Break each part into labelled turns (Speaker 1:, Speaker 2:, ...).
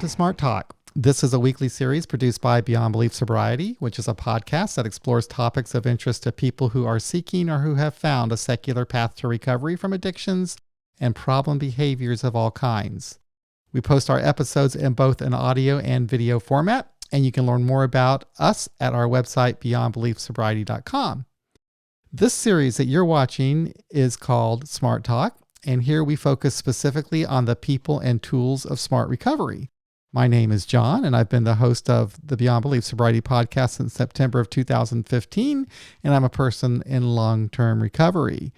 Speaker 1: to Smart Talk. This is a weekly series produced by Beyond Belief Sobriety, which is a podcast that explores topics of interest to people who are seeking or who have found a secular path to recovery from addictions and problem behaviors of all kinds. We post our episodes in both an audio and video format, and you can learn more about us at our website, beyondbeliefsobriety.com. This series that you're watching is called Smart Talk, and here we focus specifically on the people and tools of smart recovery. My name is John, and I've been the host of the Beyond Belief Sobriety podcast since September of 2015, and I'm a person in long-term recovery.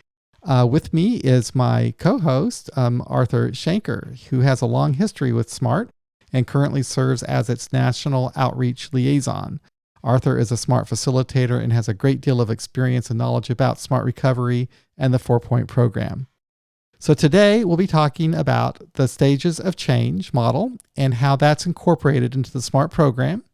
Speaker 1: With me is my co-host, Arthur Shanker, who has a long history with SMART and currently serves as its national outreach liaison. Arthur is a SMART facilitator and has a great deal of experience and knowledge about SMART recovery and the 4-point program. So today we'll be talking about the stages of change model and how that's incorporated into the SMART program.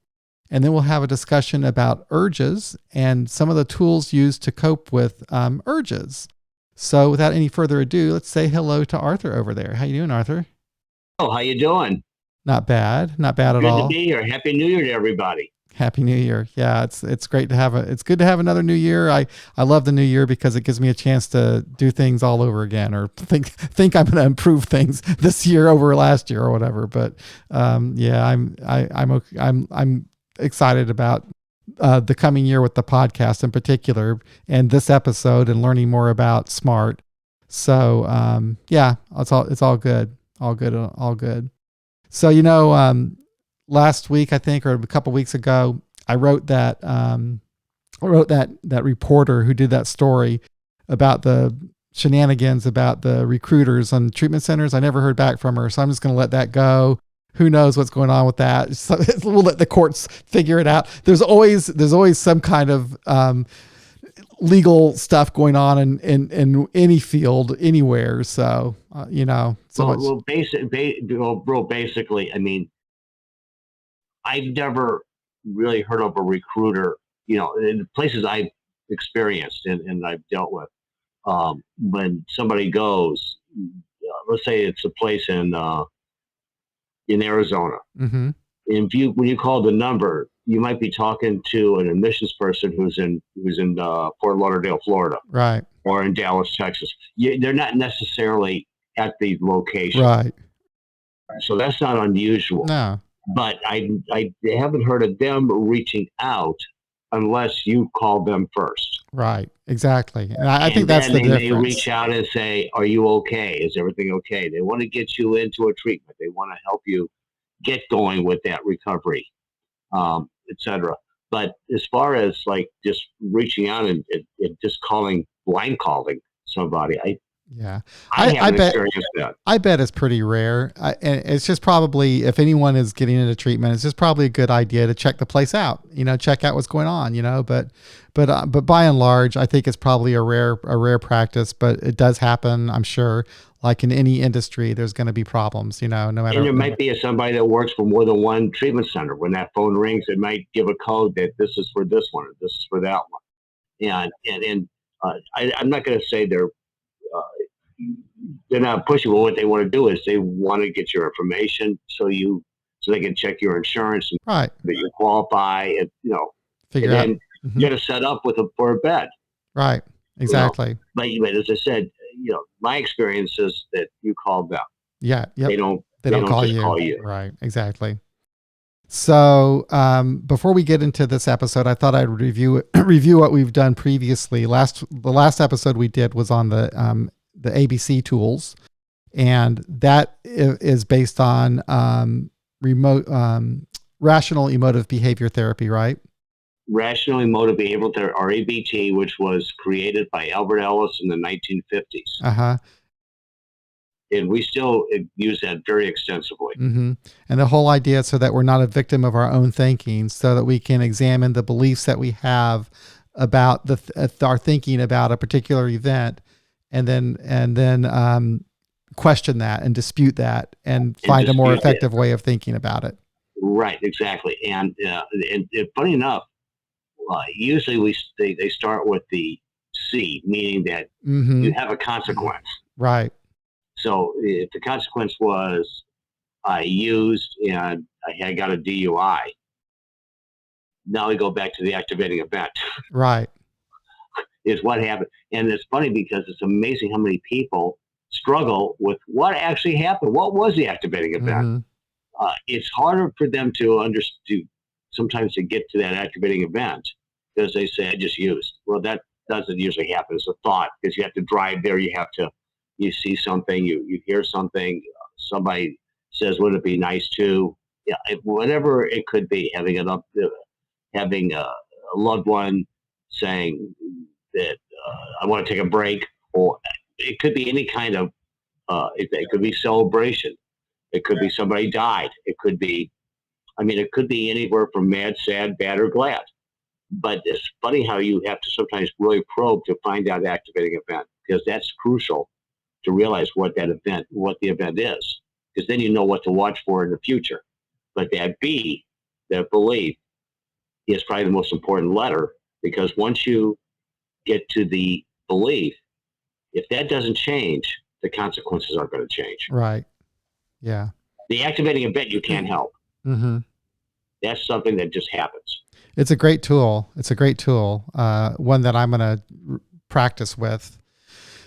Speaker 1: And then we'll have a discussion about urges and some of the tools used to cope with urges. So without any further ado, let's say hello to Arthur over there. How you doing, Arthur?
Speaker 2: Oh, how you doing?
Speaker 1: Not bad at all.
Speaker 2: Good to be here. Happy New Year to everybody.
Speaker 1: Happy New Year. Yeah, it's great to have it's good to have another new year. I love the new year because it gives me a chance to do things all over again, or think I'm going to improve things this year over last year or whatever. But yeah, I'm excited about the coming year with the podcast in particular, and this episode, and learning more about SMART. So yeah, it's all good. So last week, I think, or a couple weeks ago, I wrote that reporter who did that story about the shenanigans about the recruiters on treatment centers. I never heard back from her, so I'm just going to let that go. Who knows what's going on with that? So we'll let the courts figure it out. There's always some kind of legal stuff going on in any field, anywhere. So
Speaker 2: basically, I mean, I've never really heard of a recruiter, in the places I've experienced and I've dealt with. When somebody goes, let's say it's a place in Arizona,
Speaker 1: mm-hmm.
Speaker 2: and when you call the number, you might be talking to an admissions person who's in Fort Lauderdale, Florida,
Speaker 1: right,
Speaker 2: or in Dallas, Texas. They're not necessarily at the location,
Speaker 1: right?
Speaker 2: So that's not unusual.
Speaker 1: No.
Speaker 2: But I haven't heard of them reaching out unless you call them first.
Speaker 1: Right, exactly. And I think that's the difference.
Speaker 2: They reach out and say, are you okay? Is everything okay? They want to get you into a treatment. They want to help you get going with that recovery, etc. But as far as like just reaching out and just blind calling somebody, I haven't experienced that.
Speaker 1: I bet it's pretty rare. And it's just probably, if anyone is getting into treatment, it's just probably a good idea to check the place out, check out what's going on, but by and large, I think it's probably a rare practice, but it does happen. I'm sure, like in any industry, there's going to be problems, no matter.
Speaker 2: And there might be somebody that works for more than one treatment center. When that phone rings, it might give a code that this is for this one, or this is for that one. And I'm not going to say they're not pushing, but what they want to do is they want to get your information so they can check your insurance and
Speaker 1: right,
Speaker 2: that you qualify, and
Speaker 1: figure
Speaker 2: and
Speaker 1: out
Speaker 2: then get a set up for a bed.
Speaker 1: Right, exactly.
Speaker 2: But as I said, my experience is that you call them.
Speaker 1: Yeah, yep.
Speaker 2: They don't
Speaker 1: call you. Right, exactly. So before we get into this episode, I thought I'd review what we've done previously. The last episode we did was on the ABC tools, and that is based on rational emotive behavior therapy, right?
Speaker 2: Rational emotive behavioral therapy, or ABT, which was created by Albert Ellis in the 1950s.
Speaker 1: Uh-huh.
Speaker 2: And we still use that very extensively.
Speaker 1: Mm-hmm. And the whole idea is so that we're not a victim of our own thinking, so that we can examine the beliefs that we have about our thinking about a particular event, and then question that and dispute that and find a more effective way of thinking about it.
Speaker 2: Right, exactly. And funny enough, usually they start with the C, meaning that you have a consequence.
Speaker 1: Right.
Speaker 2: So if the consequence was I used and I got a DUI. Now we go back to the activating event.
Speaker 1: Right.
Speaker 2: Is what happened. And it's funny because it's amazing how many people struggle with what actually happened. What was the activating event?
Speaker 1: Mm-hmm.
Speaker 2: It's harder for them to understand sometimes to get to that activating event because they say, I just used. Well, that doesn't usually happen. It's a thought because you have to drive there. You see something, you hear something, somebody says, would it be nice to, yeah, whatever it could be, having a loved one saying that I want to take a break, or it could be any kind of, it could be celebration. It could be somebody died. It could be, it could be anywhere from mad, sad, bad, or glad. But it's funny how you have to sometimes really probe to find out the activating event because that's crucial to realize what the event is, because then you know what to watch for in the future. But that B, that belief, is probably the most important letter because once you get to the belief, if that doesn't change, the consequences aren't going to change.
Speaker 1: Right. Yeah.
Speaker 2: The activating event you can't help.
Speaker 1: Mm-hmm.
Speaker 2: That's something that just happens.
Speaker 1: It's a great tool. It's a great tool. One that I'm going to practice with.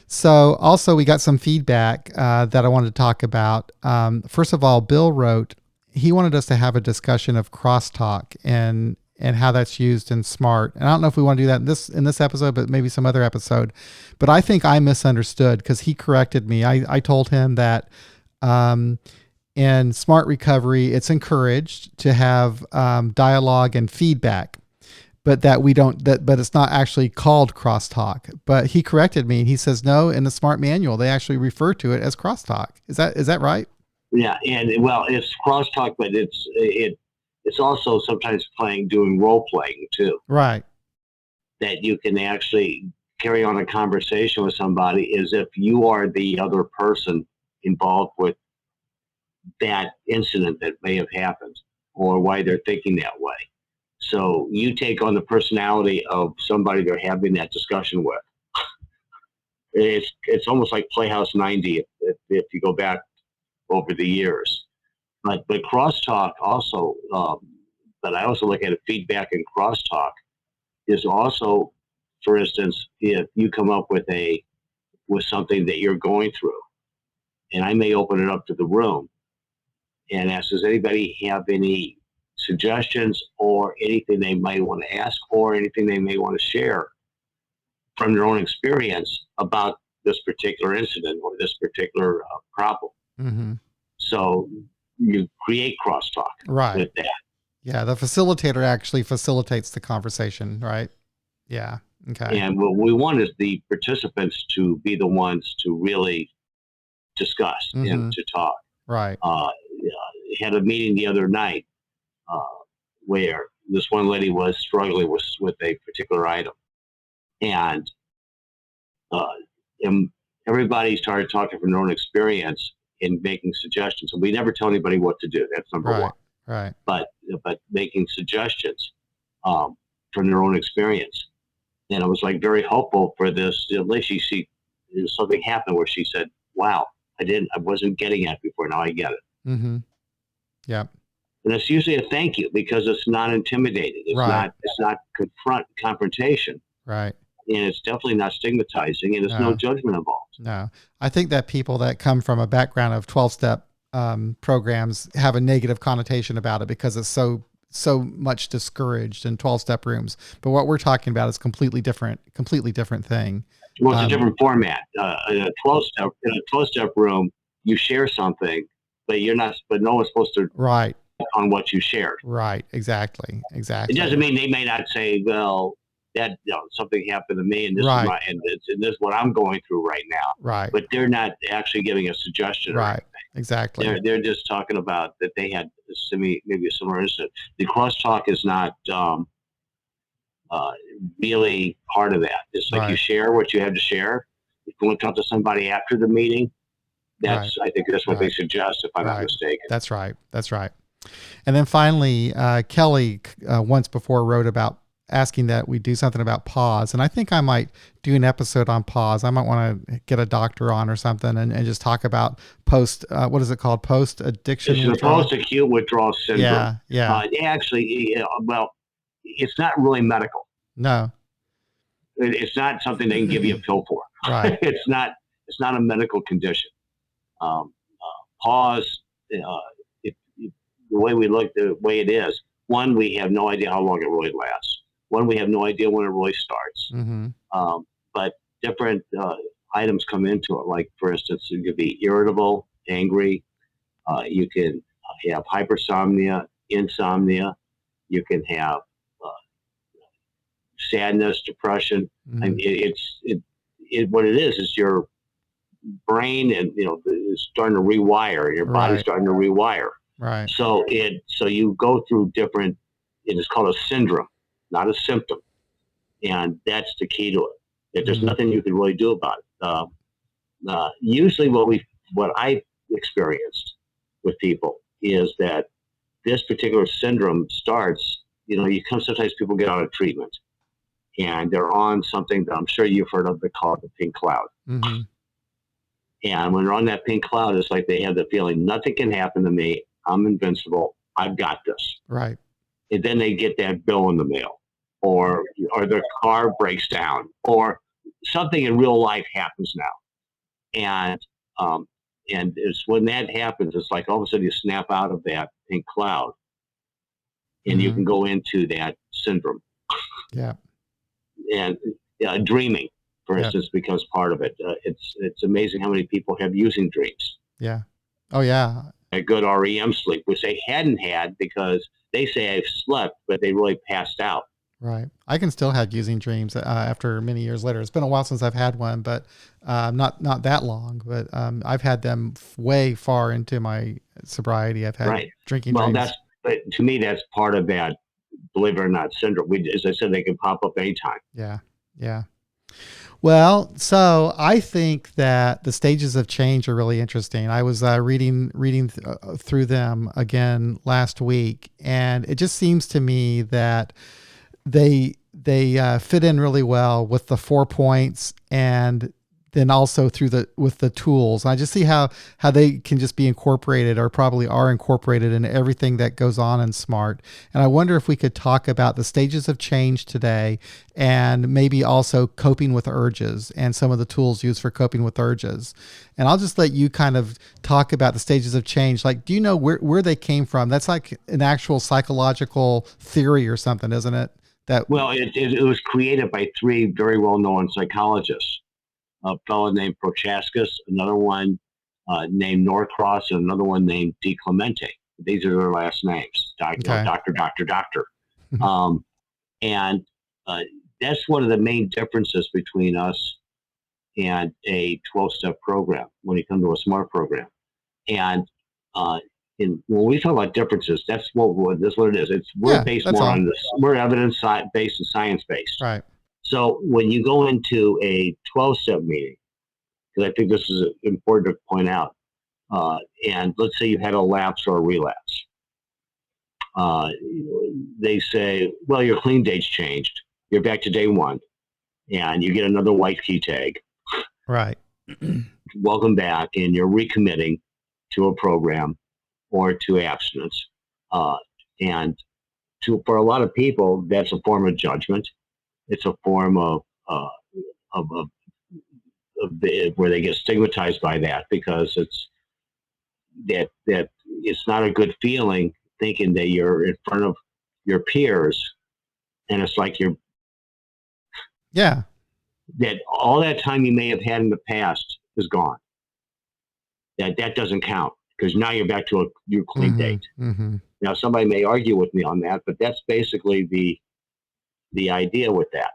Speaker 1: So also we got some feedback that I wanted to talk about. First of all, Bill wrote, he wanted us to have a discussion of crosstalk and how that's used in SMART. And I don't know if we want to do that in this episode, but maybe some other episode. But I think I misunderstood because he corrected me. I told him that in SMART recovery, it's encouraged to have dialogue and feedback, but that we don't, but it's not actually called crosstalk. But he corrected me. He says, no, in the SMART manual, they actually refer to it as crosstalk. Is that right?
Speaker 2: Yeah. And well, it's crosstalk, but it's also sometimes doing role playing too.
Speaker 1: Right.
Speaker 2: That you can actually carry on a conversation with somebody as if you are the other person involved with that incident that may have happened or why they're thinking that way. So you take on the personality of somebody they're having that discussion with. It's almost like Playhouse 90 if you go back over the years. But crosstalk also, but I also look at it, feedback and crosstalk is also, for instance, if you come up with something that you're going through, and I may open it up to the room and ask, does anybody have any suggestions or anything they might want to ask or anything they may want to share from their own experience about this particular incident or this particular problem?
Speaker 1: Mm-hmm.
Speaker 2: So you create crosstalk with that.
Speaker 1: Yeah, the facilitator actually facilitates the conversation, right? Yeah. Okay.
Speaker 2: And what we want is the participants to be the ones to really discuss and to talk.
Speaker 1: Right.
Speaker 2: Had a meeting the other night where this one lady was struggling with a particular item, and everybody started talking from their own experience and making suggestions. And we never tell anybody what to do. That's number one.
Speaker 1: Right.
Speaker 2: But making suggestions from their own experience. And I was like very hopeful for this. At least something happened where she said, "Wow, I wasn't getting it before. Now I get it."
Speaker 1: Mm-hmm. Yeah.
Speaker 2: And it's usually a thank you because it's not intimidating. It's not confrontation.
Speaker 1: Right.
Speaker 2: And it's definitely not stigmatizing, and there's no judgment involved.
Speaker 1: No. I think that people that come from a background of 12-step programs have a negative connotation about it because it's so much discouraged in 12-step rooms. But what we're talking about is completely different thing.
Speaker 2: Well, it's a different format. In a 12-step room, you share something, but no one's supposed to on what you shared.
Speaker 1: Right. Exactly.
Speaker 2: It doesn't mean they may not say, well, that something happened to me, and this is what I'm going through right now.
Speaker 1: Right.
Speaker 2: But they're not actually giving a suggestion.
Speaker 1: Right. Exactly.
Speaker 2: They're just talking about that they had maybe a similar incident. The crosstalk is not really part of that. It's like you share what you have to share. If you want to talk to somebody after the meeting, I think that's what they suggest, if I'm not mistaken.
Speaker 1: That's right. And then finally, Kelly once before wrote about asking that we do something about PAWS. And I think I might do an episode on PAWS. I might want to get a doctor on or something and just talk about what is it called? Post addiction
Speaker 2: It's the
Speaker 1: withdrawal.
Speaker 2: post-acute withdrawal syndrome.
Speaker 1: Yeah.
Speaker 2: Actually, well, it's not really medical.
Speaker 1: No.
Speaker 2: It's not something they can give you a pill for.
Speaker 1: Right.
Speaker 2: It's not a medical condition. PAWS, the way we look, the way it is, one, we have no idea how long it really lasts. One, we have no idea when it really starts. But different items come into it. Like, for instance, you could be irritable, angry. You can have hypersomnia, insomnia. You can have sadness, depression. I mean, what it is your brain and is starting to rewire. Your body's starting to rewire.
Speaker 1: Right.
Speaker 2: So you go through different. It is called a syndrome, not a symptom, and that's the key to it. There's nothing you can really do about it. Usually, what I experienced with people is that this particular syndrome starts. Sometimes people get out of treatment, and they're on something that I'm sure you've heard of. They call it the pink cloud. And when they're on that pink cloud, it's like they have the feeling nothing can happen to me. I'm invincible. I've got this.
Speaker 1: Right.
Speaker 2: And then they get that bill in the mail, or their car breaks down, or something in real life happens now. And it's when that happens, it's like all of a sudden you snap out of that pink cloud, and you can go into that syndrome.
Speaker 1: Yeah.
Speaker 2: And dreaming, for instance, becomes part of it. It's amazing how many people have using dreams.
Speaker 1: Yeah. Oh, yeah.
Speaker 2: A good REM sleep, which they hadn't had because they say I've slept, but they really passed out.
Speaker 1: Right. I can still have using dreams after many years later. It's been a while since I've had one, but not that long. But I've had them way far into my sobriety. I've had drinking dreams.
Speaker 2: But to me, that's part of that, believe it or not, syndrome. As I said, they can pop up anytime.
Speaker 1: Yeah. Yeah. Well, so I think that the stages of change are really interesting. I was reading through them again last week, and it just seems to me that they fit in really well with the 4 points, and then also with the tools. I just see how they can just be incorporated, or probably are incorporated, in everything that goes on in SMART. And I wonder if we could talk about the stages of change today, and maybe also coping with urges and some of the tools used for coping with urges. And I'll just let you kind of talk about the stages of change. Like, do you know where they came from? That's like an actual psychological theory or something, isn't it?
Speaker 2: Well, it was created by 3 very well-known psychologists. A fellow named Prochaska, another one named Norcross, and another one named De Clemente. These are their last names. Doctor. And that's one of the main differences between us and a 12-step program when you come to a SMART program. And when we talk about differences, that's what it is. We're based more on this. We're evidence-based and science-based.
Speaker 1: Right.
Speaker 2: So when you go into a 12-step meeting, because I think this is important to point out, and let's say you had a lapse or a relapse, they say, well, your clean date's changed. You're back to day 1, and you get another white key tag.
Speaker 1: Right.
Speaker 2: Welcome back, and you're recommitting to a program or to abstinence. And for a lot of people, that's a form of judgment. It's a form of where they get stigmatized by that, because it's not a good feeling thinking that you're in front of your peers, and it's like that all that time you may have had in the past is gone. That doesn't count, because now you're back to your clean date. Now, somebody may argue with me on that, but that's basically the idea with that.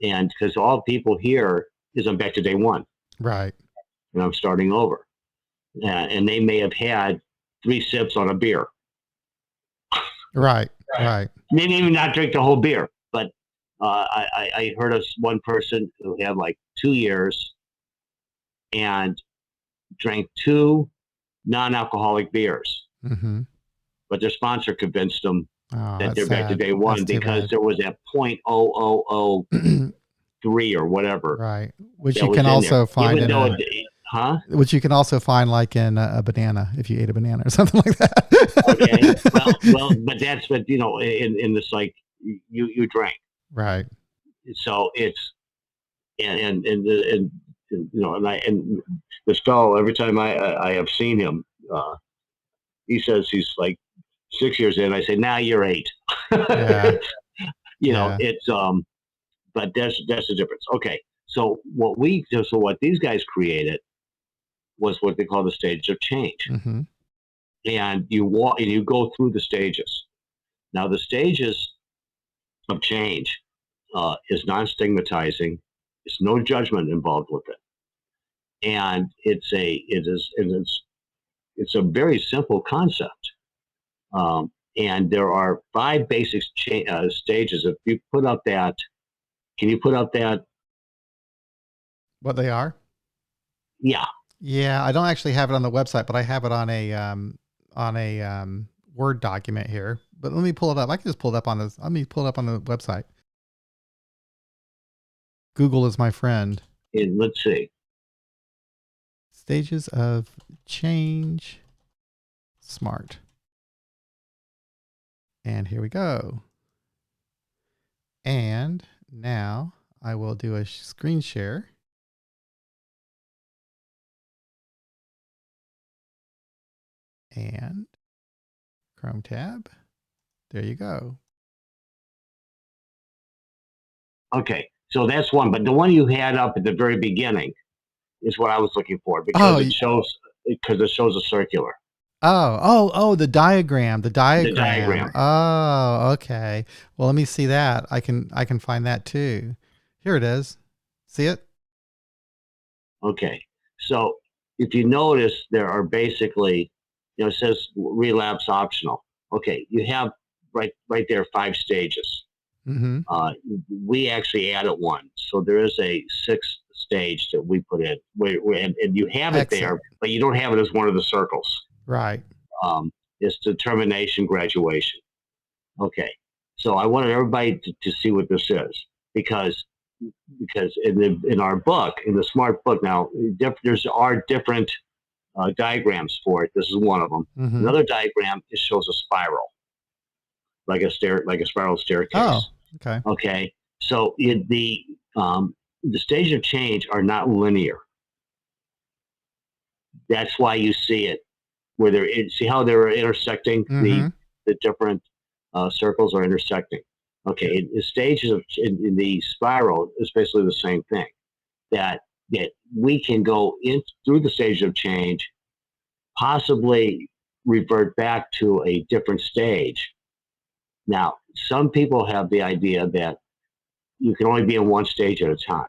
Speaker 2: And because all people hear is I'm back to day 1.
Speaker 1: Right.
Speaker 2: And I'm starting over. And they may have had 3 sips on a beer.
Speaker 1: Right.
Speaker 2: Maybe even not drink the whole beer. But I heard of one person who had like 2 years and drank 2 non-alcoholic beers. But their sponsor convinced them
Speaker 1: Oh,
Speaker 2: that
Speaker 1: that's
Speaker 2: they're back to
Speaker 1: sad.
Speaker 2: day
Speaker 1: That's
Speaker 2: one
Speaker 1: too
Speaker 2: because
Speaker 1: bad.
Speaker 2: there was that 0.0003 or whatever
Speaker 1: Right. Which
Speaker 2: that
Speaker 1: you
Speaker 2: was
Speaker 1: can
Speaker 2: in there.
Speaker 1: also find
Speaker 2: Even
Speaker 1: in
Speaker 2: though
Speaker 1: a,
Speaker 2: it, huh?
Speaker 1: which you can also find like in a banana if you ate a banana or something like
Speaker 2: Okay. Well,
Speaker 1: that.
Speaker 2: but that's what in this like you drank,
Speaker 1: Right.
Speaker 2: so it's and this fellow every time I have seen him, he says he's like 6 years in. I say now you're 8.
Speaker 1: Yeah. Yeah.
Speaker 2: It's but that's the difference. Okay, so what these guys created was what they call the stage of change,
Speaker 1: Mm-hmm.
Speaker 2: and you walk and you go through the stages. Now the stages of change is non-stigmatizing. There's no judgment involved with it, and it's a very simple concept. And there are 5 basic stages. If you put up that, can you put up that?
Speaker 1: What they are?
Speaker 2: Yeah,
Speaker 1: Yeah, I don't actually have it on the website, but I have it on a Word document here. But let me pull it up. I can just pull it up on this. Let me pull it up on the website. Google is my friend.
Speaker 2: and let's see.
Speaker 1: Stages of change. Smart. And here we go. And now I will do a screen share. And Chrome tab. There you go.
Speaker 2: Okay, so that's one, but the one you had up at the very beginning is what I was looking for
Speaker 1: Oh,
Speaker 2: because it shows a circular.
Speaker 1: the diagram, the
Speaker 2: The
Speaker 1: diagram.
Speaker 2: diagram.
Speaker 1: Oh, okay. Well, let me see that. I can find that too. Here it is. See it?
Speaker 2: Okay, so if you notice, there are basically, it says relapse optional. Okay, you have right there 5 stages.
Speaker 1: Mm-hmm.
Speaker 2: Uh, we actually added one, so there is a 6th stage that we put in, and you have it there,
Speaker 1: Excellent.
Speaker 2: but you don't have it as one of the circles.
Speaker 1: Right.
Speaker 2: It's the termination graduation. Okay, so I wanted everybody to see what this is because in our book, in the smart book, now there's are different diagrams for it. This is one of them.
Speaker 1: Mm-hmm.
Speaker 2: Another diagram it shows a spiral, like a spiral
Speaker 1: Oh,
Speaker 2: staircase.
Speaker 1: okay.
Speaker 2: Okay, so the stage of change are not linear. That's why you see it where see how they're intersecting,
Speaker 1: Mm-hmm.
Speaker 2: the different circles are intersecting. Okay, the stages in the spiral is basically the same thing. That we can go in through the stage of change, possibly revert back to a different stage. Now, some people have the idea that you can only be in one stage at a time.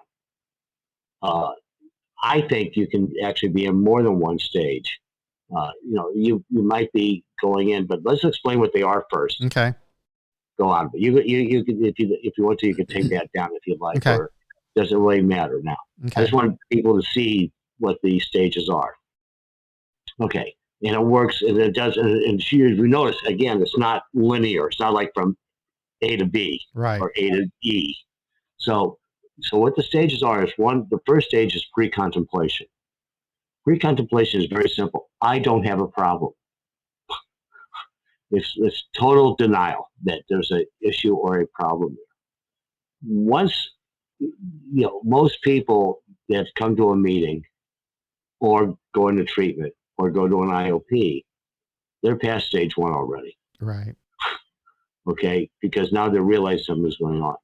Speaker 2: Uh, I think you can actually be in more than one stage. You might be going in, but let's explain what they are first.
Speaker 1: Okay.
Speaker 2: Go on, but you could if you want to, you could take that down if you'd like,
Speaker 1: Okay.
Speaker 2: or doesn't really matter now. I
Speaker 1: Okay.
Speaker 2: just want people to see what these stages are. Okay, and it works, and it does, and if you notice again, it's not linear. It's not like from A to B
Speaker 1: Right.
Speaker 2: or A to E. So, so what the stages are is one. The first stage is pre-contemplation. Pre-contemplation is very simple. I don't have a problem. It's total denial that there's an issue or a problem there. Once most people that come to a meeting or go into treatment or go to an IOP, they're past stage 1 already.
Speaker 1: Right.
Speaker 2: Okay, because now they realize something's going on.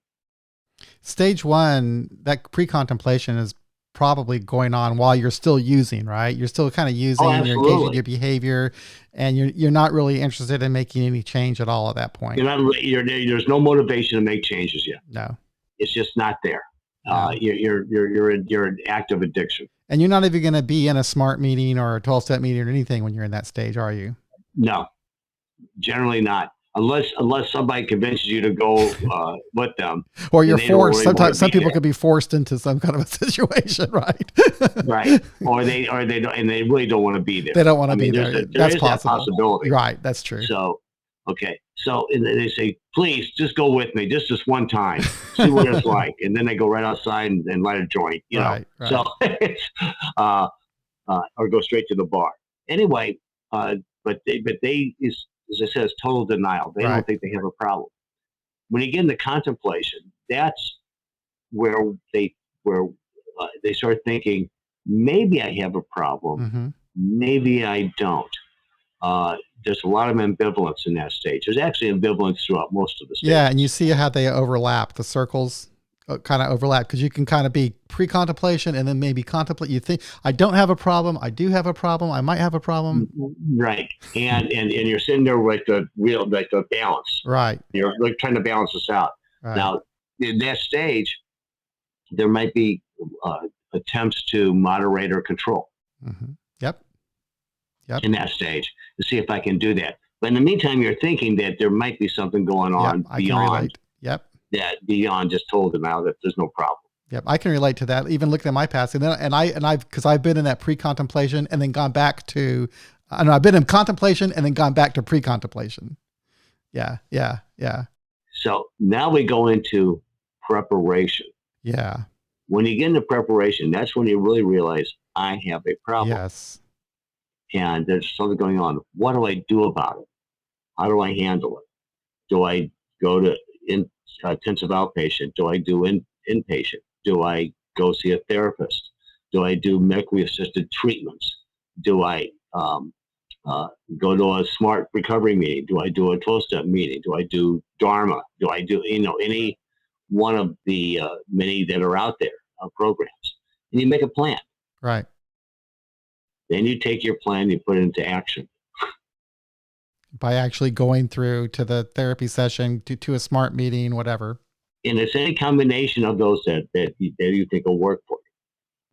Speaker 1: Stage one, that pre-contemplation is probably going on while you're still using, right? You're still kind of
Speaker 2: Oh,
Speaker 1: using, you're engaging
Speaker 2: absolutely.
Speaker 1: your behavior, and you're not really interested in making any change at all at that point.
Speaker 2: There's no motivation to make changes yet.
Speaker 1: No.
Speaker 2: It's just not there.
Speaker 1: No.
Speaker 2: You're in active addiction.
Speaker 1: And you're not even going to be in a smart meeting or a 12-step meeting or anything when you're in that stage, are you?
Speaker 2: No, generally not. Unless somebody convinces you to go with them,
Speaker 1: Or
Speaker 2: and
Speaker 1: you're
Speaker 2: they don't
Speaker 1: forced.
Speaker 2: really want to
Speaker 1: Sometimes some
Speaker 2: be
Speaker 1: people
Speaker 2: there.
Speaker 1: could be forced into some kind of a situation, right?
Speaker 2: Right, or they don't, and they really don't want to be there.
Speaker 1: They don't want
Speaker 2: I
Speaker 1: to be
Speaker 2: mean,
Speaker 1: there.
Speaker 2: there
Speaker 1: That's
Speaker 2: is that
Speaker 1: possible.
Speaker 2: possibility.
Speaker 1: Right. That's true.
Speaker 2: So Okay. So and then they say, please just go with me, just this one time, see what it's like. And then they go right outside and light a joint, you know.
Speaker 1: Right,
Speaker 2: So
Speaker 1: right,
Speaker 2: it's, uh, or go straight to the bar. Anyway, but they is, as I said, it's total denial. They
Speaker 1: right.
Speaker 2: don't think they have a problem. When you get into contemplation, that's where they start thinking, maybe I have a problem,
Speaker 1: Hmm.
Speaker 2: maybe I don't. Uh, there's a lot of ambivalence in that stage. There's actually ambivalence throughout most of the
Speaker 1: Yeah, and you
Speaker 2: stages.
Speaker 1: see how they overlap. The circles kind of overlap because you can kind of be pre-contemplation and then maybe contemplate. You think I don't have a problem. I do have a problem. I might have a problem.
Speaker 2: Right. And you're sitting there with the real like the balance.
Speaker 1: Right,
Speaker 2: You're like trying to balance this out.
Speaker 1: right.
Speaker 2: Now, in that stage, there might be uh, attempts to moderate or control
Speaker 1: Hmm. Yep, yep,
Speaker 2: in that stage to see if I can do that. But in the meantime, you're thinking that there might be something going
Speaker 1: yep.
Speaker 2: on
Speaker 1: I can
Speaker 2: beyond
Speaker 1: relate. Yep.
Speaker 2: that, beyond just told them now that there's no problem.
Speaker 1: Yep, I can relate to that. Even looking at my past, and I've because I've been in that pre-contemplation and then gone back to, I know I've been in contemplation and then gone back to pre-contemplation. Yeah, yeah, yeah,
Speaker 2: So now we go into preparation.
Speaker 1: yeah.
Speaker 2: When you get into preparation, that's when you really realize I have a problem
Speaker 1: Yes,
Speaker 2: and there's something going on. What do I do about it? How do I handle it? Do I go to intensive outpatient? Do I do inpatient? Do I go see a therapist? Do I do medically assisted treatments? Do I uh, go to a smart recovery meeting? Do I do a 12-step meeting? Do I do Dharma? Do I do, any one of the many that are out there, programs? And you make a plan.
Speaker 1: right.
Speaker 2: Then you take your plan, you put it into action.
Speaker 1: By actually going through to the therapy session, to a smart meeting, whatever.
Speaker 2: And it's any combination of those that you think will work for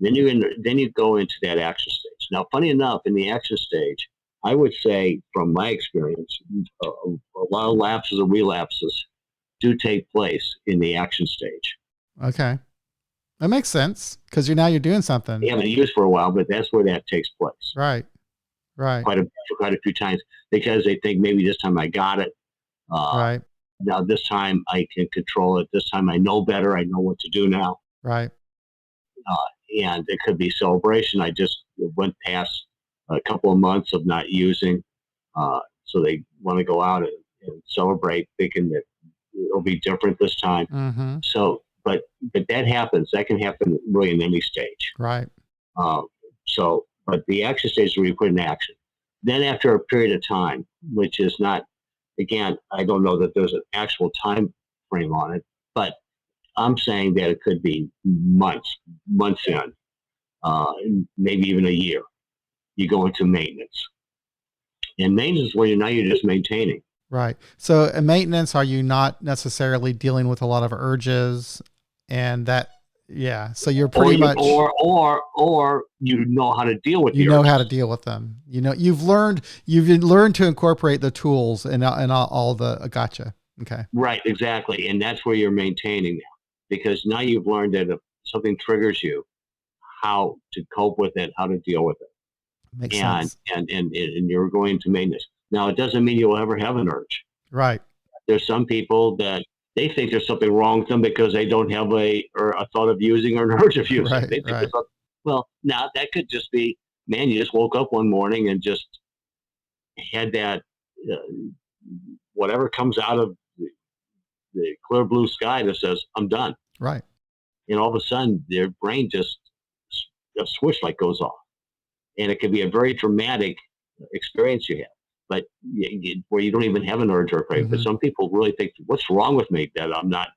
Speaker 2: you. Then you go into that action stage. Now, funny enough, in the action stage, I would say from my experience, a lot of lapses or relapses do take place in the action stage.
Speaker 1: Okay, that makes sense because you're doing
Speaker 2: They
Speaker 1: something.
Speaker 2: haven't used for a while, but that's where that takes place
Speaker 1: Right, right,
Speaker 2: quite a few times because they think maybe this time I got it. Uh,
Speaker 1: right,
Speaker 2: Now this time I can control it. This time I know better. I know what to do now.
Speaker 1: right,
Speaker 2: And it could be celebration. I just went past a couple of months of not using, so they want to go out and celebrate, thinking that it'll be different this time.
Speaker 1: mm-hmm,
Speaker 2: So, but that happens. That can happen really in any stage.
Speaker 1: right,
Speaker 2: Uh, but the action stage is where you put in action. Then after a period of time, which is not, again, I don't know that there's an actual time frame on it, but I'm saying that it could be months in, uh, maybe even a year. You go into maintenance, and maintenance is where you're just maintaining,
Speaker 1: right. So, in maintenance, are you not necessarily dealing with a lot of urges, and that, yeah. So you're
Speaker 2: or
Speaker 1: pretty
Speaker 2: you
Speaker 1: much
Speaker 2: or you know how to deal with
Speaker 1: you
Speaker 2: the
Speaker 1: know how to
Speaker 2: urges.
Speaker 1: deal with them. You've learned to incorporate the tools and all the gotcha. Okay,
Speaker 2: Right, exactly, and that's where you're maintaining now, because now you've learned that if something triggers you, how to cope with it, how to deal with it,
Speaker 1: makes
Speaker 2: and
Speaker 1: sense.
Speaker 2: you're going to maintenance. Now, it doesn't mean you'll ever have an urge.
Speaker 1: Right,
Speaker 2: There's some people that they think there's something wrong with them because they don't have a thought of using or an urge of using.
Speaker 1: right,
Speaker 2: They think there's
Speaker 1: right,
Speaker 2: something. Well, now that could just be, man, you just woke up one morning and just had that uh, whatever comes out of the clear blue sky that says, I'm done.
Speaker 1: right.
Speaker 2: And all of a sudden, their brain just a switch light goes off. And it can be a very dramatic experience you have, but where you don't even have an urge or a craving. But
Speaker 1: Hmm.
Speaker 2: some people really think, what's wrong with me that I'm not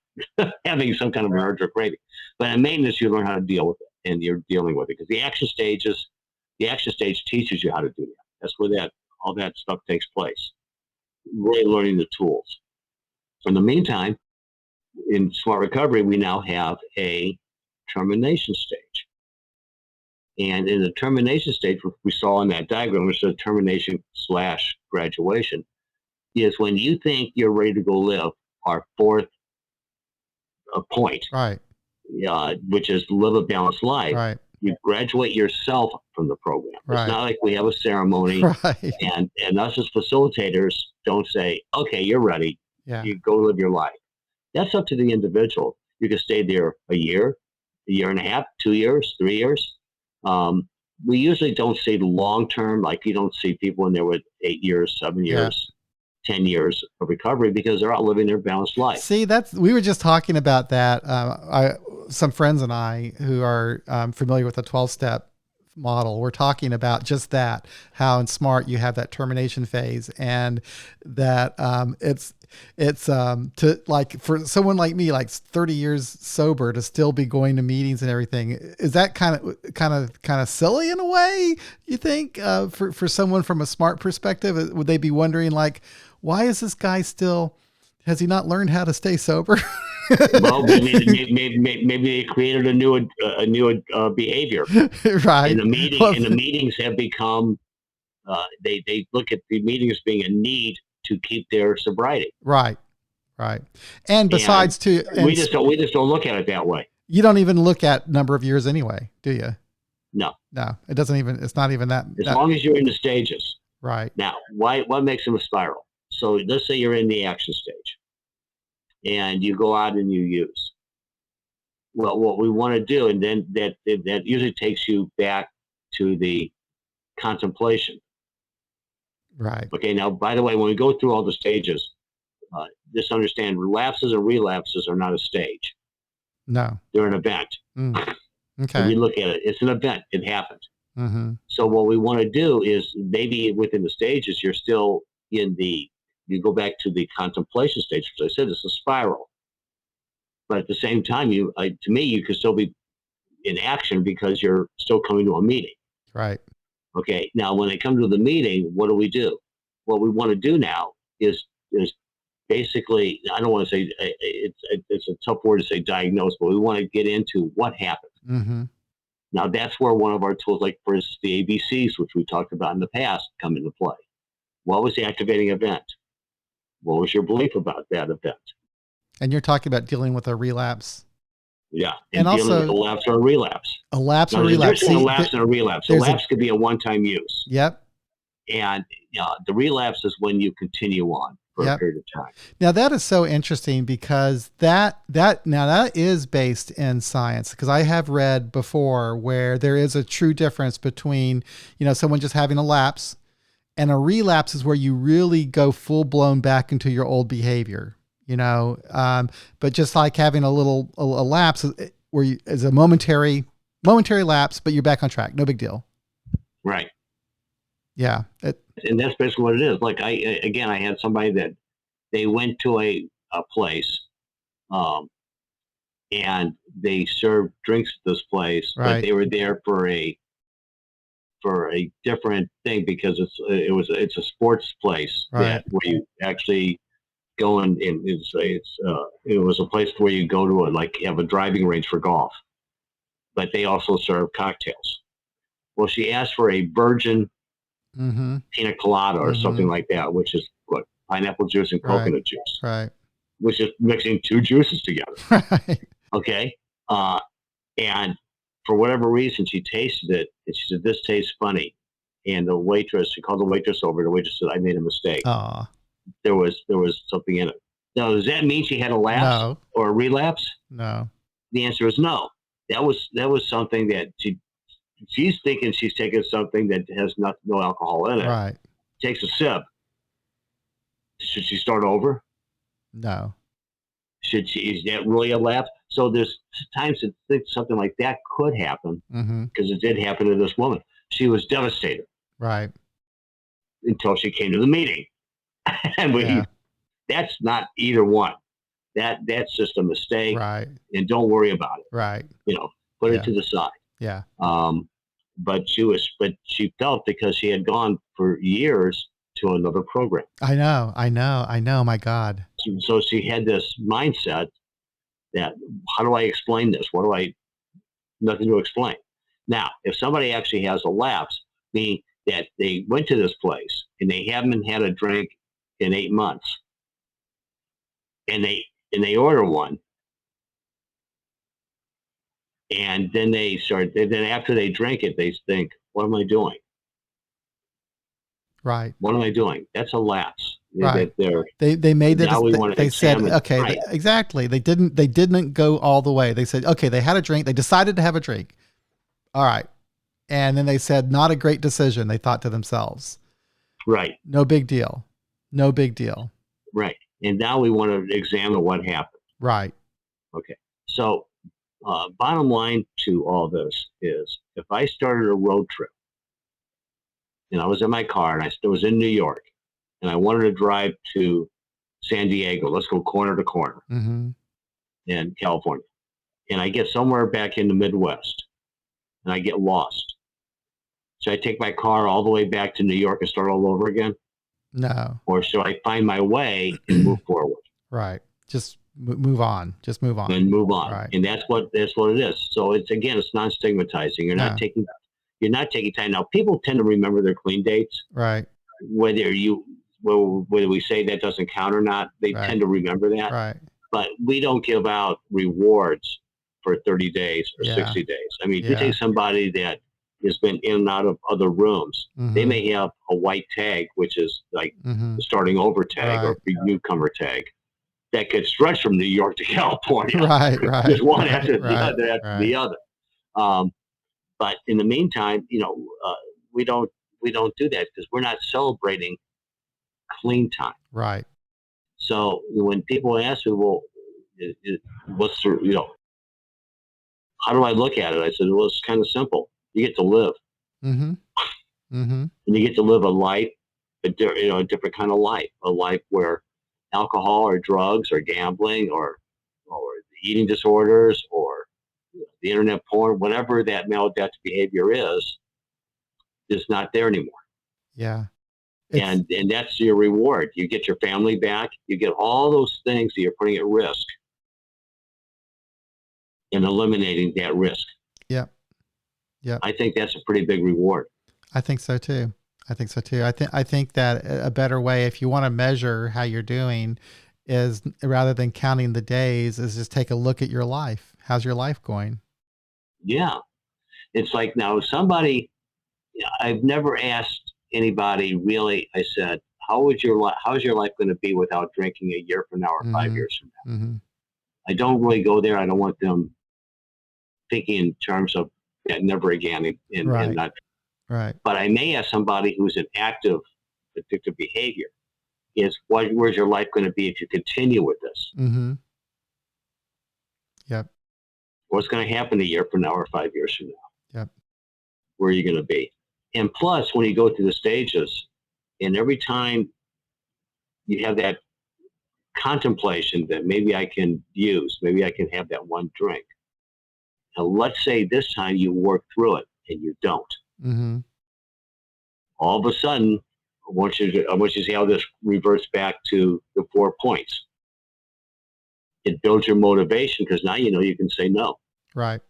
Speaker 2: having some kind of an urge or craving? But in maintenance, you learn how to deal with it, and you're dealing with it because the action stage teaches you how to do that. That's where that all that stuff takes place. Really learning the tools. In the meantime, in smart recovery, we now have a termination stage. And in the termination stage, which we saw in that diagram, which is termination slash graduation, is when you think you're ready to go live our fourth point,
Speaker 1: Right,
Speaker 2: which is live a balanced life.
Speaker 1: right.
Speaker 2: You graduate yourself from the program.
Speaker 1: Right.
Speaker 2: It's not like we have a ceremony,
Speaker 1: Right.
Speaker 2: and us as facilitators don't say, okay, you're ready.
Speaker 1: Yeah.
Speaker 2: You go live your life. That's up to the individual. You can stay there a year and a half, 2 years, 3 years. We usually don't say long term, like you don't see people in there with 8 years, 7
Speaker 1: Yeah.
Speaker 2: years, 10 years of recovery because they're out living their balanced life.
Speaker 1: See, we were just talking about that. Some friends and I who are familiar with the 12-step model, we're talking about just that, how in SMART you have that termination phase, and that it's to, like, for someone like me, like 30 years sober, to still be going to meetings and everything. Is that kind of silly in a way, you think, for someone from a SMART perspective? Would they be wondering, like, why is this guy still, has he not learned how to stay sober?
Speaker 2: Well, maybe they created a new behavior.
Speaker 1: Right.
Speaker 2: And the meetings have become, they look at the meeting as being a need to keep their sobriety.
Speaker 1: Right. Right. And besides,
Speaker 2: we just don't look at it that way.
Speaker 1: You don't even look at number of years anyway, do you?
Speaker 2: No.
Speaker 1: It doesn't even, it's not even that.
Speaker 2: As long as you're in the stages.
Speaker 1: Right.
Speaker 2: Now, what makes them a spiral? So let's say you're in the action stage and you go out and you use. Well, what we want to do, and then that usually takes you back to the contemplation.
Speaker 1: Right.
Speaker 2: Okay. Now, by the way, when we go through all the stages, just understand lapses and relapses are not a stage.
Speaker 1: No.
Speaker 2: They're an event.
Speaker 1: Okay.
Speaker 2: When we look at it, it's an event. It happened.
Speaker 1: Mm-hmm.
Speaker 2: So what we want to do is, maybe within the stages, you're still you go back to the contemplation stage, which I said it's a spiral. But at the same time, to me, you could still be in action because you're still coming to a meeting.
Speaker 1: Right.
Speaker 2: Okay. Now, when they come to the meeting, what do? What we want to do now is basically, I don't want to say, it's a tough word to say diagnose, but we want to get into what happened.
Speaker 1: Mm-hmm.
Speaker 2: Now, that's where one of our tools, like for instance, the ABCs, which we talked about in the past, come into play. What was the activating event? What was your belief about that event?
Speaker 1: And you're talking about dealing with a relapse.
Speaker 2: Yeah,
Speaker 1: and
Speaker 2: dealing
Speaker 1: also
Speaker 2: with a lapse or a relapse.
Speaker 1: A lapse
Speaker 2: now,
Speaker 1: or relapse.
Speaker 2: There's a lapse and a relapse. A lapse could be a one-time use.
Speaker 1: Yep.
Speaker 2: And the relapse is when you continue on for a period of time.
Speaker 1: Now that is so interesting, because that is based in science, because I have read before where there is a true difference between, someone just having a lapse, and a relapse is where you really go full blown back into your old behavior, but just like having a lapse where is a momentary lapse, but you're back on track. No big deal.
Speaker 2: Right.
Speaker 1: Yeah.
Speaker 2: And that's basically what it is. Like I had somebody that they went to a place, and they served drinks at this place,
Speaker 1: right.
Speaker 2: but they were there for a different thing, because it's a sports place,
Speaker 1: right.
Speaker 2: where you actually go and it was a place where you go to have a driving range for golf, but they also serve cocktails. Well, she asked for a virgin pina colada or something like that, which is what, pineapple juice and coconut juice,
Speaker 1: right?
Speaker 2: Which is mixing two juices together.
Speaker 1: Right.
Speaker 2: Okay. And for whatever reason, she tasted it and she said, "This tastes funny." And she called the waitress over. The waitress said, "I made a mistake.
Speaker 1: Aww.
Speaker 2: There was something in it." Now, does that mean she had a lapse or a relapse?
Speaker 1: No.
Speaker 2: The answer is no. That was something that she's thinking she's taking something that has no alcohol in it.
Speaker 1: Right.
Speaker 2: Takes a sip. Should she start over?
Speaker 1: No.
Speaker 2: Is that really a lapse? So there's times that think something like that could happen, because it did happen to this woman. She was devastated.
Speaker 1: Right.
Speaker 2: Until she came to the meeting. And that's not either one. That's just a mistake.
Speaker 1: Right.
Speaker 2: And don't worry about it.
Speaker 1: Right.
Speaker 2: Put it to the side.
Speaker 1: Yeah.
Speaker 2: But she felt, because she had gone for years to another program.
Speaker 1: I know. My God.
Speaker 2: So she had this mindset that, how do I explain this? Nothing to explain. Now, if somebody actually has a lapse, meaning that they went to this place and they haven't had a drink in 8 months, and they order one, And then then after they drink it, they think, what am I doing?
Speaker 1: Right.
Speaker 2: What am I doing? That's a lapse.
Speaker 1: Right.
Speaker 2: They're
Speaker 1: They made
Speaker 2: now we
Speaker 1: that
Speaker 2: want to
Speaker 1: they said,
Speaker 2: examine.
Speaker 1: okay,
Speaker 2: Right.
Speaker 1: exactly. They didn't go all the way. They said, okay, they had a drink. They decided to have a drink. All right. And then they said, not a great decision. They thought to themselves,
Speaker 2: Right.
Speaker 1: no big deal. No big deal.
Speaker 2: Right. And now we want to examine what happened.
Speaker 1: Right.
Speaker 2: Okay. So, bottom line to all this is if I started a road trip and I was in my car and I was in New York and I wanted to drive to San Diego, let's go corner to corner
Speaker 1: Mm-hmm.
Speaker 2: in California, and I get somewhere back in the Midwest and I get lost. Should I take my car all the way back to New York and start all over again?
Speaker 1: No.
Speaker 2: Or should I find my way and move forward?
Speaker 1: Right. Just move on. Just move on.
Speaker 2: And move on.
Speaker 1: Right.
Speaker 2: And that's what it is. So it's non-stigmatizing.
Speaker 1: No.
Speaker 2: You're not taking time. Now people tend to remember their clean dates.
Speaker 1: Right.
Speaker 2: Whether we say that doesn't count or not, they
Speaker 1: Right.
Speaker 2: tend to remember that.
Speaker 1: Right.
Speaker 2: But we don't give out rewards for 30 days or
Speaker 1: Yeah.
Speaker 2: 60 days. I mean,
Speaker 1: Yeah.
Speaker 2: you take somebody that has been in and out of other rooms,
Speaker 1: Mm-hmm.
Speaker 2: they may have a white tag, which is like
Speaker 1: Mm-hmm.
Speaker 2: the starting over tag or newcomer tag that could stretch from New York to California.
Speaker 1: Right, right.
Speaker 2: Just one
Speaker 1: right,
Speaker 2: after
Speaker 1: right,
Speaker 2: the other. But in the meantime, we don't do that because we're not celebrating clean time.
Speaker 1: Right.
Speaker 2: So when people ask me, well, what's the, how do I look at it? I said, well, it's kind of simple. You get to live.
Speaker 1: Mm-hmm. Mm-hmm.
Speaker 2: And you get to live a life, a different kind of life, a life where alcohol or drugs or gambling or eating disorders or the internet porn, whatever that maladaptive behavior is not there anymore.
Speaker 1: Yeah.
Speaker 2: And that's your reward. You get your family back. You get all those things that you're putting at risk and eliminating that risk.
Speaker 1: Yep. Yep.
Speaker 2: I think that's a pretty big reward.
Speaker 1: I think so too. I think that a better way, if you want to measure how you're doing, is rather than counting the days, is just take a look at your life. How's your life going?
Speaker 2: Yeah. It's like now I've never asked anybody really. I said, how's your life going to be without drinking a year from now or 5 years from now?
Speaker 1: Mm-hmm.
Speaker 2: I don't really go there. I don't want them thinking in terms of that never again and not.
Speaker 1: Right.
Speaker 2: But I may ask somebody who's in active addictive behavior is where's your life going to be if you continue with this?
Speaker 1: Mm-hmm. Yep.
Speaker 2: What's going to happen a year from now or 5 years from now?
Speaker 1: Yep.
Speaker 2: Where are you going to be? And plus, when you go through the stages, and every time you have that contemplation that maybe I can have that one drink. Now, let's say this time you work through it and you don't.
Speaker 1: Mm-hmm.
Speaker 2: All of a sudden, I want you to see how this reverts back to the 4 points. It builds your motivation because now you can say no.
Speaker 1: Right.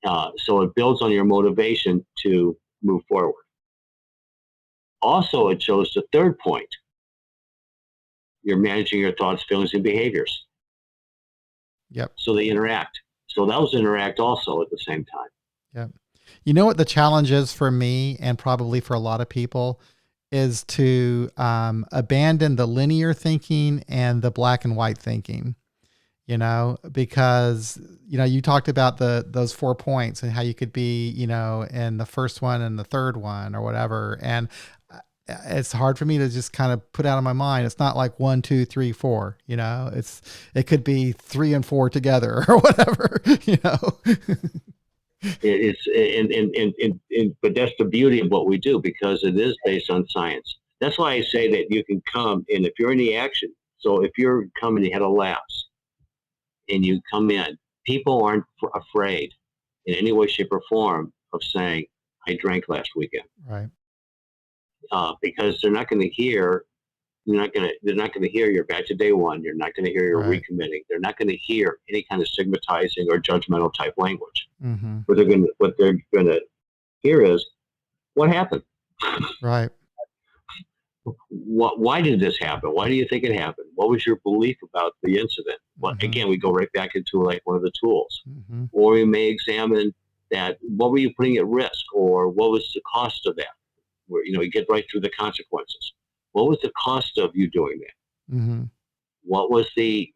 Speaker 2: So it builds on your motivation to move forward. Also, it shows the 3rd point. You're managing your thoughts, feelings, and behaviors.
Speaker 1: Yep.
Speaker 2: So they interact. So those interact also at the same time.
Speaker 1: Yep. You know what the challenge is for me and probably for a lot of people is to abandon the linear thinking and the black and white thinking, because, you talked about those 4 points and how you could be, in the first one and the third one or whatever. And it's hard for me to just kind of put out of my mind. It's not like 1, 2, 3, 4, it could be 3 and 4 together or whatever,
Speaker 2: But that's the beauty of what we do because it is based on science. That's why I say that you can come and if you're in the action. So if you're coming, you had a lapse and you come in, people aren't afraid in any way, shape or form of saying, I drank last weekend.
Speaker 1: Right.
Speaker 2: Because they're not going to hear they're not going to hear you're back to day one. You're not going to hear you're recommitting. They're not going to hear any kind of stigmatizing or judgmental type language.
Speaker 1: Mm-hmm.
Speaker 2: What they're going to hear is what happened.
Speaker 1: Right.
Speaker 2: why did this happen? Why do you think it happened? What was your belief about the incident? Well,
Speaker 1: Mm-hmm.
Speaker 2: again, we go right back into like one of the tools.
Speaker 1: Mm-hmm.
Speaker 2: Or we may examine that, what were you putting at risk, or what was the cost of that? Where, you get right through the consequences. What was the cost of you doing that?
Speaker 1: Mm-hmm.
Speaker 2: What was the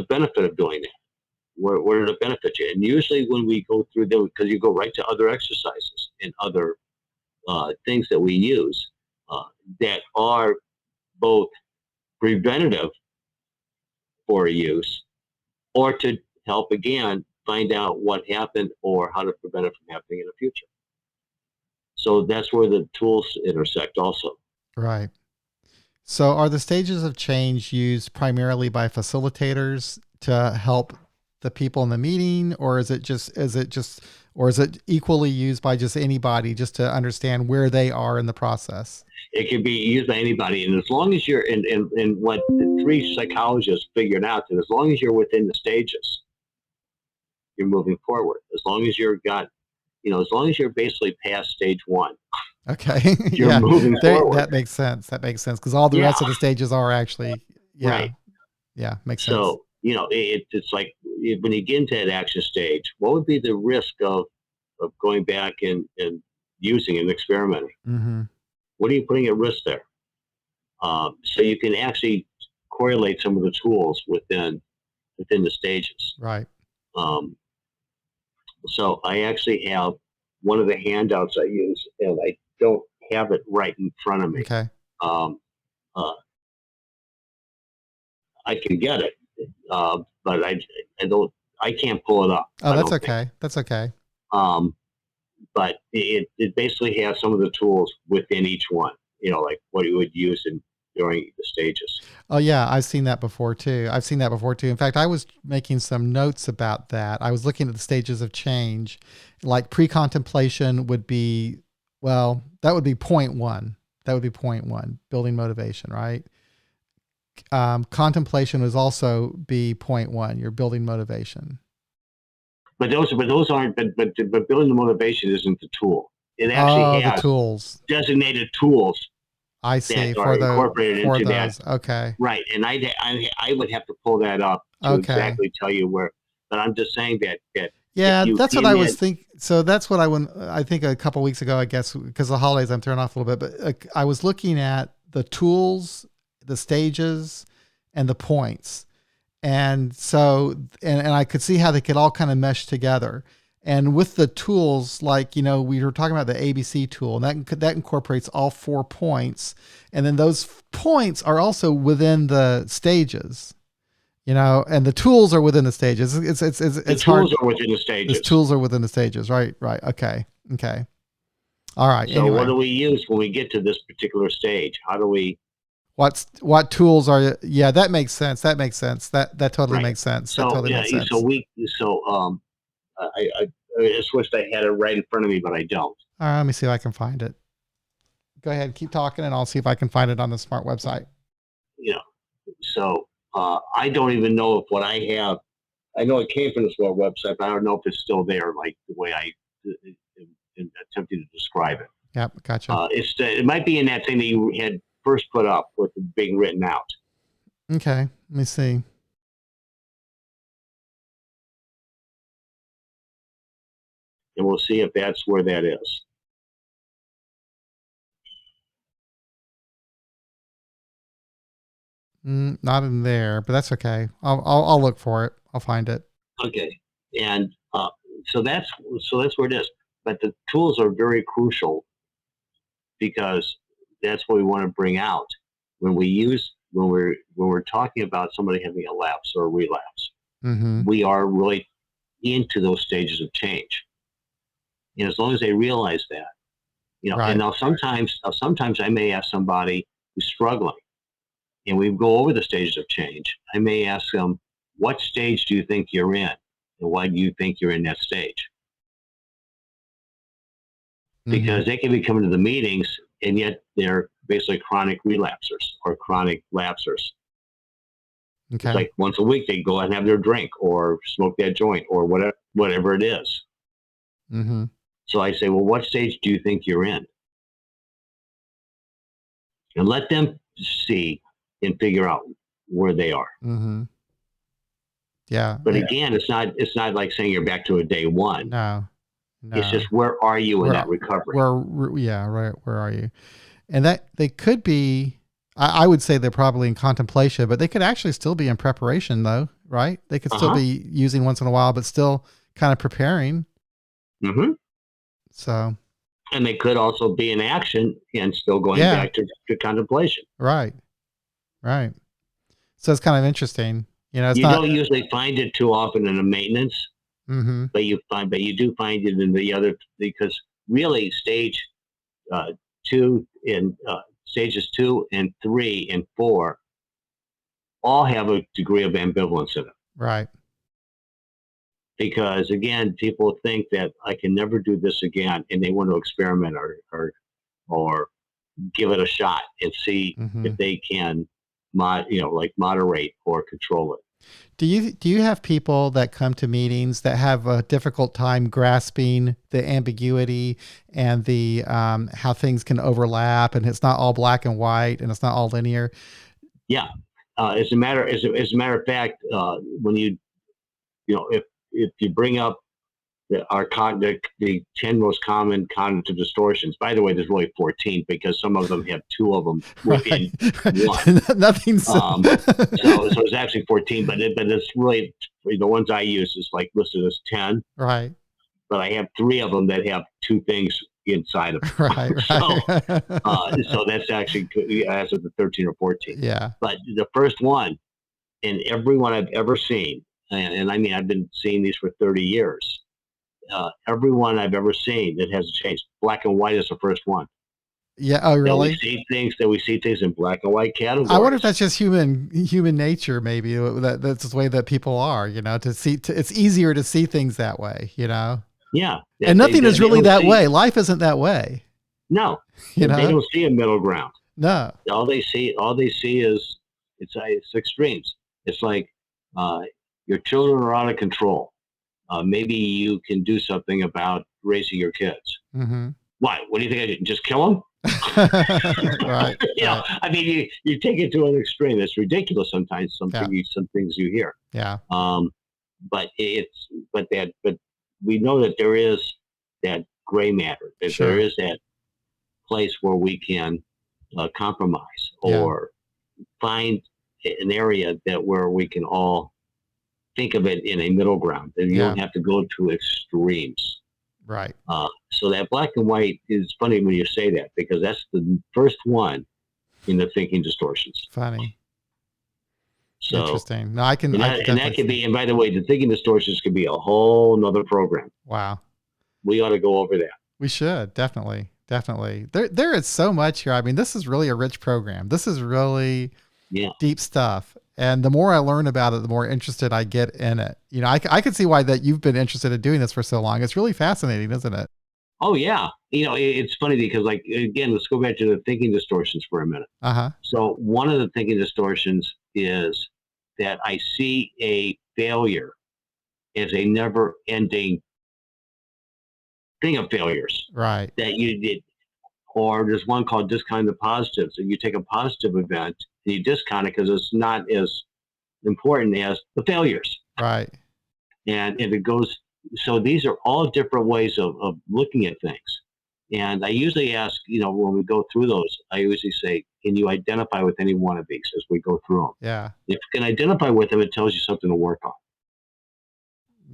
Speaker 2: benefit of doing that? Where did it benefit you? And usually when we go through them, because you go right to other exercises and other things that we use that are both preventative for use, or to help again find out what happened or how to prevent it from happening in the future. So that's where the tools intersect also.
Speaker 1: Right. So are the stages of change used primarily by facilitators to help the people in the meeting, or or is it equally used by just anybody just to understand where they are in the process?
Speaker 2: It can be used by anybody, and as long as you're in what the three psychologists figured out, that as long as you're within the stages, you're moving forward. As long as as long as you're basically past stage one,
Speaker 1: Okay.
Speaker 2: you're
Speaker 1: Yeah.
Speaker 2: moving forward.
Speaker 1: That makes sense. That makes sense. Because all the
Speaker 2: Yeah,
Speaker 1: rest of the stages are actually, yeah.
Speaker 2: right.
Speaker 1: Yeah. Makes sense.
Speaker 2: So it's like when you get into that action stage, what would be the risk of going back and using and experimenting?
Speaker 1: Mm-hmm.
Speaker 2: What are you putting at risk there? So you can actually correlate some of the tools within the stages.
Speaker 1: Right.
Speaker 2: Um, so I actually have one of the handouts I use, and I don't have it right in front of me.
Speaker 1: Okay.
Speaker 2: Um, uh, I can get it, but I don't. I can't pull it up.
Speaker 1: Oh,
Speaker 2: I
Speaker 1: that's
Speaker 2: don't think.
Speaker 1: okay. That's okay.
Speaker 2: Um, but it basically has some of the tools within each one. Like what you would use during the stages.
Speaker 1: Oh yeah, I've seen that before too. I've seen that before too. In fact, I was making some notes about that. I was looking at the stages of change. Like pre-contemplation would be, well, that would be point one. That would be point one, building motivation, right? Contemplation would also be point one. You're building motivation.
Speaker 2: But those aren't. But building the motivation isn't the tool. It actually
Speaker 1: Oh, the
Speaker 2: has
Speaker 1: tools.
Speaker 2: designated tools
Speaker 1: I
Speaker 2: that
Speaker 1: see
Speaker 2: are incorporated
Speaker 1: for
Speaker 2: into that.
Speaker 1: those. Okay.
Speaker 2: Right, and I would have to pull that up to
Speaker 1: Okay.
Speaker 2: exactly tell you where. But I'm just saying that if
Speaker 1: Yeah,
Speaker 2: you
Speaker 1: that's what
Speaker 2: in
Speaker 1: I
Speaker 2: that
Speaker 1: was think. So that's what I think a couple weeks ago, I guess, because the holidays, I'm thrown off a little bit. But I was looking at the tools, the stages, and the points, and so and I could see how they could all kind of mesh together. And with the tools, like we were talking about the ABC tool, and that incorporates all 4 points, and then those points are also within the stages. And the tools are within the stages.
Speaker 2: the
Speaker 1: It's hard.
Speaker 2: tools are within the
Speaker 1: The
Speaker 2: stages.
Speaker 1: tools are within the stages, right? Right. Okay. Okay. All right.
Speaker 2: So what
Speaker 1: Anyway,
Speaker 2: do we use when we get to this particular stage? How do we?
Speaker 1: what tools are? Yeah, that makes sense. That makes sense. That totally
Speaker 2: Right.
Speaker 1: makes sense. That
Speaker 2: So
Speaker 1: totally
Speaker 2: yeah.
Speaker 1: makes
Speaker 2: So
Speaker 1: sense.
Speaker 2: we. So I just wished I had it right in front of me, but I don't.
Speaker 1: All right. Let me see if I can find it. Go ahead. Keep talking, and I'll see if I can find it on the smart website.
Speaker 2: You know. So I don't even know if what I have. I know it came from this website, but I don't know if it's still there, like the way I am attempting to describe it.
Speaker 1: Yep. Gotcha.
Speaker 2: It might be in that thing that you had first put up with the being written out.
Speaker 1: Okay. Let me see.
Speaker 2: And we'll see if that's where that is.
Speaker 1: Not in there, but that's okay. I'll look for it. I'll find it.
Speaker 2: Okay, and so that's where it is. But the tools are very crucial because that's what we want to bring out when we're talking about somebody having a lapse or a relapse.
Speaker 1: Mm-hmm.
Speaker 2: We are really into those stages of change, and as long as they realize that, and
Speaker 1: Right.
Speaker 2: now sometimes I may ask somebody who's struggling, and we go over the stages of change. I may ask them, what stage do you think you're in? And why do you think you're in that stage?
Speaker 1: Mm-hmm.
Speaker 2: Because they can be coming to the meetings, and yet they're basically chronic relapsers or chronic lapsers. It's
Speaker 1: Okay.
Speaker 2: like once a week they go out and have their drink or smoke that joint or whatever it is.
Speaker 1: Mm-hmm.
Speaker 2: So I say, well, what stage do you think you're in? and let them see and figure out where they are.
Speaker 1: Mm-hmm. Yeah.
Speaker 2: But again, it's not like saying you're back to a day one.
Speaker 1: No,
Speaker 2: It's
Speaker 1: no.
Speaker 2: just where are you in
Speaker 1: Where,
Speaker 2: that recovery?
Speaker 1: yeah, right. Where are you? And that they could be, I would say they're probably in contemplation, but they could actually still be in preparation though, right? They could
Speaker 2: Uh
Speaker 1: still
Speaker 2: huh.
Speaker 1: be using once in a while, but still kind of preparing.
Speaker 2: Mm-hmm.
Speaker 1: So,
Speaker 2: And they could also be in action and still going
Speaker 1: yeah,
Speaker 2: back to contemplation.
Speaker 1: right, right. So it's kind of interesting. It's
Speaker 2: You
Speaker 1: not,
Speaker 2: don't usually find it too often in a maintenance,
Speaker 1: mm-hmm,
Speaker 2: but you do find it in the other, because really uh, two in stages 2 and 3 and 4 all have a degree of ambivalence in it.
Speaker 1: right.
Speaker 2: Because again, people think that I can never do this again, and they want to experiment or give it a shot and see
Speaker 1: Mm-hmm.
Speaker 2: if they can like moderate or control it.
Speaker 1: Do you have people that come to meetings that have a difficult time grasping the ambiguity and the how things can overlap and it's not all black and white and it's not all linear?
Speaker 2: Yeah. As a matter of fact, when if you bring up the 10 most common cognitive distortions. By the way, there's really 14 because some of them have two of them
Speaker 1: Right.
Speaker 2: within one.
Speaker 1: Nothing's
Speaker 2: So it's actually 14, but it's really the ones I use is like listed as 10,
Speaker 1: right.
Speaker 2: but I have three of them that have two things inside of
Speaker 1: Right.
Speaker 2: them.
Speaker 1: Right.
Speaker 2: So that's actually as of the 13 or 14.
Speaker 1: Yeah.
Speaker 2: But the first one, and everyone I've ever seen, and I mean I've been seeing these for 30 years. Everyone I've ever seen that has changed. Black and white is the first one.
Speaker 1: Yeah. Oh,
Speaker 2: That
Speaker 1: really?
Speaker 2: we see things in black and white
Speaker 1: I wonder if
Speaker 2: categories.
Speaker 1: that's just human nature. Maybe that's the way that people are. It's easier to see things that way.
Speaker 2: Yeah,
Speaker 1: And nothing is
Speaker 2: they
Speaker 1: really
Speaker 2: don't
Speaker 1: that
Speaker 2: see.
Speaker 1: way. Life isn't that way.
Speaker 2: No,
Speaker 1: You
Speaker 2: they
Speaker 1: know?
Speaker 2: don't see a middle ground.
Speaker 1: No.
Speaker 2: All they see is it's extremes. It's like uh, your children are out of control. Maybe you can do something about raising your kids.
Speaker 1: Mm-hmm.
Speaker 2: Why? What do you think? I did? Just kill them?
Speaker 1: Right. Right.
Speaker 2: I mean, you take it to an extreme. It's ridiculous sometimes.
Speaker 1: Yeah.
Speaker 2: Some things you hear.
Speaker 1: Yeah.
Speaker 2: Um, but it's but we know that there is that gray matter. That there
Speaker 1: Sure.
Speaker 2: is that place where we can compromise
Speaker 1: Yeah.
Speaker 2: or find an area that where we can all think of it in a middle ground. That you
Speaker 1: Yeah.
Speaker 2: don't have to go to extremes.
Speaker 1: Right.
Speaker 2: So that black and white is funny when you say that because that's the first one in the thinking distortions.
Speaker 1: Funny.
Speaker 2: So
Speaker 1: Interesting. No, I can
Speaker 2: and that
Speaker 1: definitely
Speaker 2: could
Speaker 1: see.
Speaker 2: be, and by the way, the thinking distortions could be a whole nother program.
Speaker 1: Wow.
Speaker 2: We ought to go over that.
Speaker 1: We should definitely, definitely. There is so much here. I mean, this is really a rich program. This is really
Speaker 2: Yeah.
Speaker 1: deep stuff. And the more I learn about it, the more interested I get in it. I can see why that you've been interested in doing this for so long. It's really fascinating, isn't it?
Speaker 2: Oh yeah. It's funny because like again, let's go back to the thinking distortions for a minute.
Speaker 1: Uh huh.
Speaker 2: So one of the thinking distortions is that I see a failure as a never-ending thing of failures
Speaker 1: Right.
Speaker 2: that you did. Or there's one called discounting the positives. So you take a positive event and you discount it because it's not as important as the failures.
Speaker 1: Right.
Speaker 2: And it goes, so these are all different ways of looking at things. And I usually ask, when we go through those, I usually say, can you identify with any one of these as we go through them?
Speaker 1: Yeah.
Speaker 2: If you can identify with them, it tells you something to work on.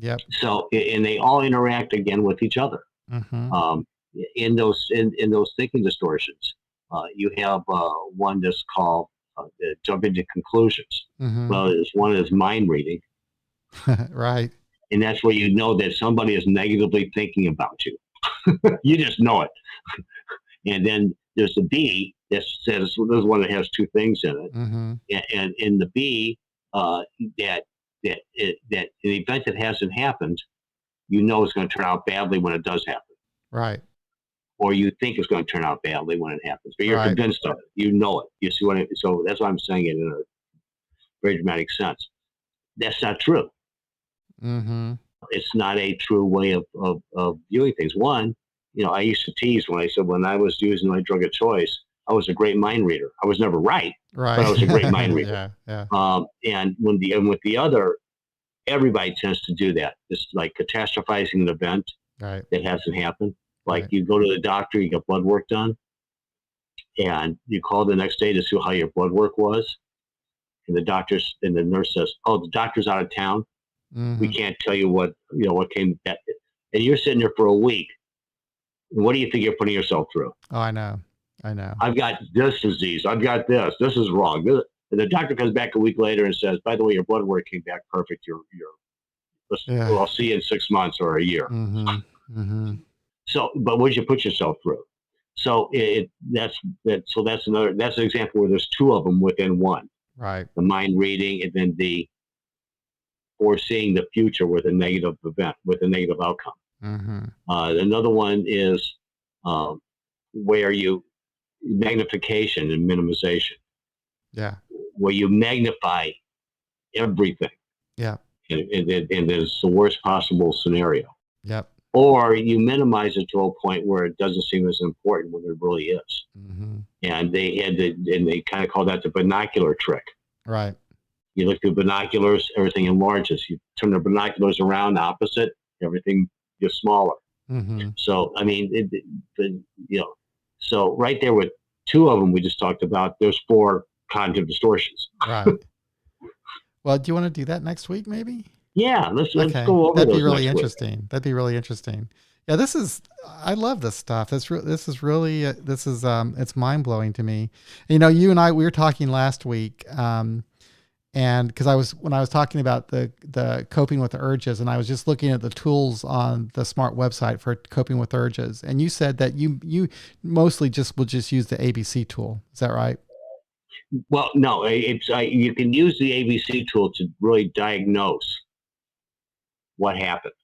Speaker 1: Yep.
Speaker 2: So, and they all interact again with each other.
Speaker 1: Mm-hmm.
Speaker 2: Um, in those thinking distortions, you have one that's called jump into conclusions.
Speaker 1: Mm-hmm.
Speaker 2: Well, there's one is mind reading,
Speaker 1: Right.
Speaker 2: and that's where you know that somebody is negatively thinking about you. You just know it. And then there's the B that says there's one that has two things in it,
Speaker 1: Mm-hmm.
Speaker 2: and in the B, that that an event that hasn't happened, you know it's going to turn out badly when it does happen,
Speaker 1: Right.
Speaker 2: or you think it's going to turn out badly when it happens, but you're
Speaker 1: Right.
Speaker 2: convinced of it. You know it. You see what I mean? So that's why I'm saying it in a very dramatic sense. That's not true.
Speaker 1: Mm-hmm.
Speaker 2: It's not a true way of viewing things. One, I used to tease when I said when I was using my drug of choice, I was a great mind reader. I was never right, but I
Speaker 1: Right.
Speaker 2: was a great mind reader.
Speaker 1: Yeah. Yeah.
Speaker 2: And with the other, everybody tends to do that. It's like catastrophizing an event
Speaker 1: Right.
Speaker 2: that hasn't happened. Like
Speaker 1: Right.
Speaker 2: you go to the doctor, you get blood work done, and you call the next day to see how your blood work was, and the nurse says, "Oh, the doctor's out of town. We
Speaker 1: Mm-hmm.
Speaker 2: can't tell you what came that." And you're sitting there for a week. What do you think you're putting yourself through?
Speaker 1: Oh, I know. I know.
Speaker 2: I've got this disease. I've got this. This is wrong. And the doctor comes back a week later and says, "By the way, your blood work came back perfect.
Speaker 1: Yeah.
Speaker 2: I'll see you in 6 months or a year."
Speaker 1: Mm-hmm. Mm-hmm.
Speaker 2: So, but what did you put yourself through? So that's an example where there's two of them within one:
Speaker 1: Right.
Speaker 2: the mind reading and then the foreseeing the future with a negative event, with a negative outcome.
Speaker 1: Mm-hmm.
Speaker 2: Another one is um, where you magnification and minimization,
Speaker 1: Yeah.
Speaker 2: where you magnify everything
Speaker 1: Yeah.
Speaker 2: and it's the worst possible scenario.
Speaker 1: Yep.
Speaker 2: Or you minimize it to a point where it doesn't seem as important when it really is.
Speaker 1: Mm-hmm.
Speaker 2: And they kind of call that the binocular trick.
Speaker 1: Right.
Speaker 2: You look through binoculars, everything enlarges. You turn the binoculars around opposite, everything gets smaller.
Speaker 1: Mm-hmm.
Speaker 2: So I mean, you know, so right there with two of them we just talked about, there's four cognitive distortions.
Speaker 1: Right. Well, do you want to do that next week, maybe?
Speaker 2: Yeah, let's
Speaker 1: Okay,
Speaker 2: go over
Speaker 1: that'd be
Speaker 2: those
Speaker 1: really
Speaker 2: next week.
Speaker 1: interesting. That'd be really interesting. Yeah, I love this stuff. This is really, it's mind blowing to me. You know, you and I, we were talking last week, and because when I was talking about the coping with urges, and I was just looking at the tools on the smart website for coping with urges, and you said that you mostly will just use the ABC tool. Is that right?
Speaker 2: Well, no, it's you can use the ABC tool to really diagnose what happened.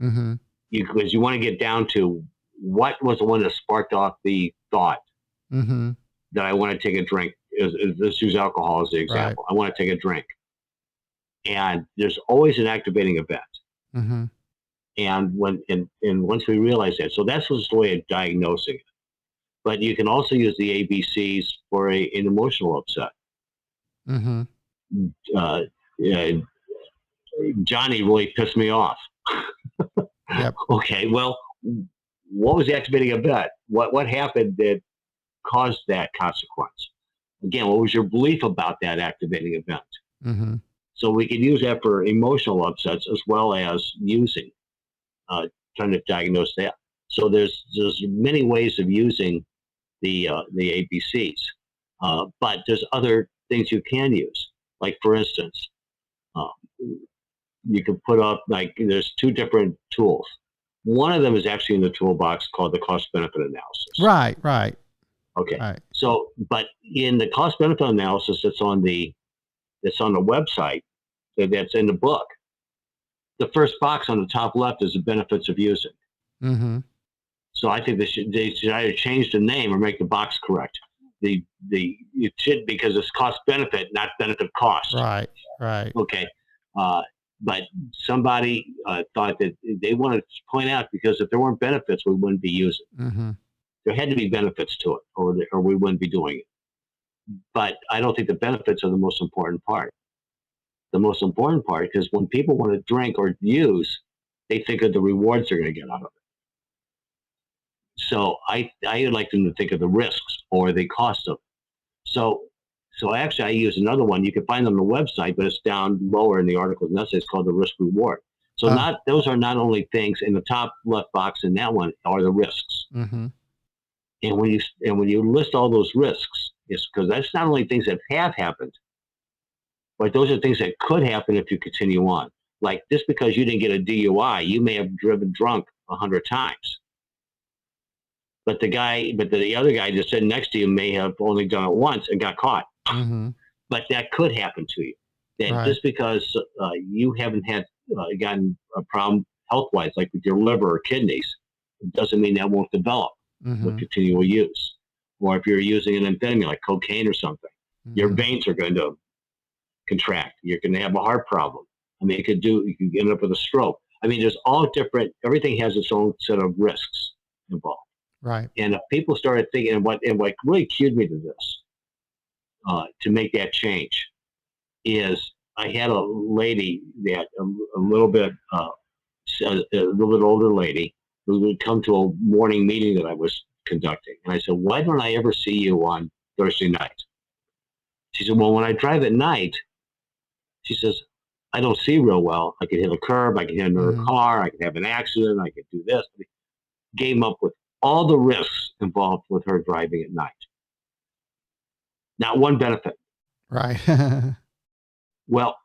Speaker 1: Mm-hmm.
Speaker 2: Because you want to get down to what was the one that sparked off the thought
Speaker 1: Mm-hmm.
Speaker 2: that I want to take a drink. Let's use alcohol as the
Speaker 1: Right.
Speaker 2: example. I want to take a drink, and there's always an activating event.
Speaker 1: Mm-hmm.
Speaker 2: And once we realize that, so that's just the way of diagnosing it. But you can also use the ABCs for an emotional upset.
Speaker 1: Mm-hmm.
Speaker 2: Uh, uh, Johnny really pissed me off.
Speaker 1: Yep.
Speaker 2: Okay, well, what was the activating event? What happened that caused that consequence? Again, what was your belief about that activating event?
Speaker 1: Mm-hmm.
Speaker 2: So we can use that for emotional upsets as well as using, trying to diagnose that. So there's many ways of using the ABCs, but there's other things you can use. Like for instance, uh, you can put up like there's two different tools. One of them is actually in the toolbox called the cost benefit analysis.
Speaker 1: Right. Right.
Speaker 2: Okay,
Speaker 1: Right.
Speaker 2: so but in the cost benefit analysis that's on the website that's in the book, the first box on the top left is the benefits of using.
Speaker 1: Mm-hmm.
Speaker 2: So I think they should either change the name or make the box correct. It should, because it's cost benefit, not benefit cost.
Speaker 1: Right. Right.
Speaker 2: Okay, uh, but somebody thought that they wanted to point out, because if there weren't benefits, we wouldn't be using.
Speaker 1: Mm-hmm.
Speaker 2: There had to be benefits to it, or we wouldn't be doing it. But I don't think the benefits are the most important part. The most important part is when people want to drink or use, they think of the rewards they're going to get out of it. So I would like them to think of the risks or the cost of it. So actually I use another one. You can find on the website, but it's down lower in the articles and essays, called the risk reward. So
Speaker 1: Oh.
Speaker 2: those are not only things in the top left box in that one are the risks.
Speaker 1: Mm-hmm.
Speaker 2: And when you list all those risks, it's because that's not only things that have happened, but those are things that could happen if you continue on. Like just because you didn't get a DUI, you may have driven drunk 100 times. But the other guy just sitting next to you may have only done it once and got caught.
Speaker 1: Mm-hmm.
Speaker 2: But that could happen to you. That
Speaker 1: Right.
Speaker 2: just because you haven't gotten a problem health wise, like with your liver or kidneys, doesn't mean that won't develop with
Speaker 1: Mm-hmm.
Speaker 2: continual use. Or if you're using an amphetamine like cocaine or something, your
Speaker 1: Mm-hmm.
Speaker 2: veins are going to contract. You're going to have a heart problem. I mean, you could end up with a stroke. I mean, there's all different. Everything has its own set of risks involved.
Speaker 1: Right.
Speaker 2: And if people started thinking, and what really cued me to this, to make that change, is I had a lady that a little bit, a little bit older lady who would come to a morning meeting that I was conducting. And I said, why don't I ever see you on Thursday night? She said, well, when I drive at night, she says, I don't see real well. I could hit a curb. I could hit another
Speaker 1: Mm-hmm.
Speaker 2: car. I could have an accident. I could do this. Game up with all the risks involved with her driving at night. Not one benefit.
Speaker 1: Right.
Speaker 2: Well,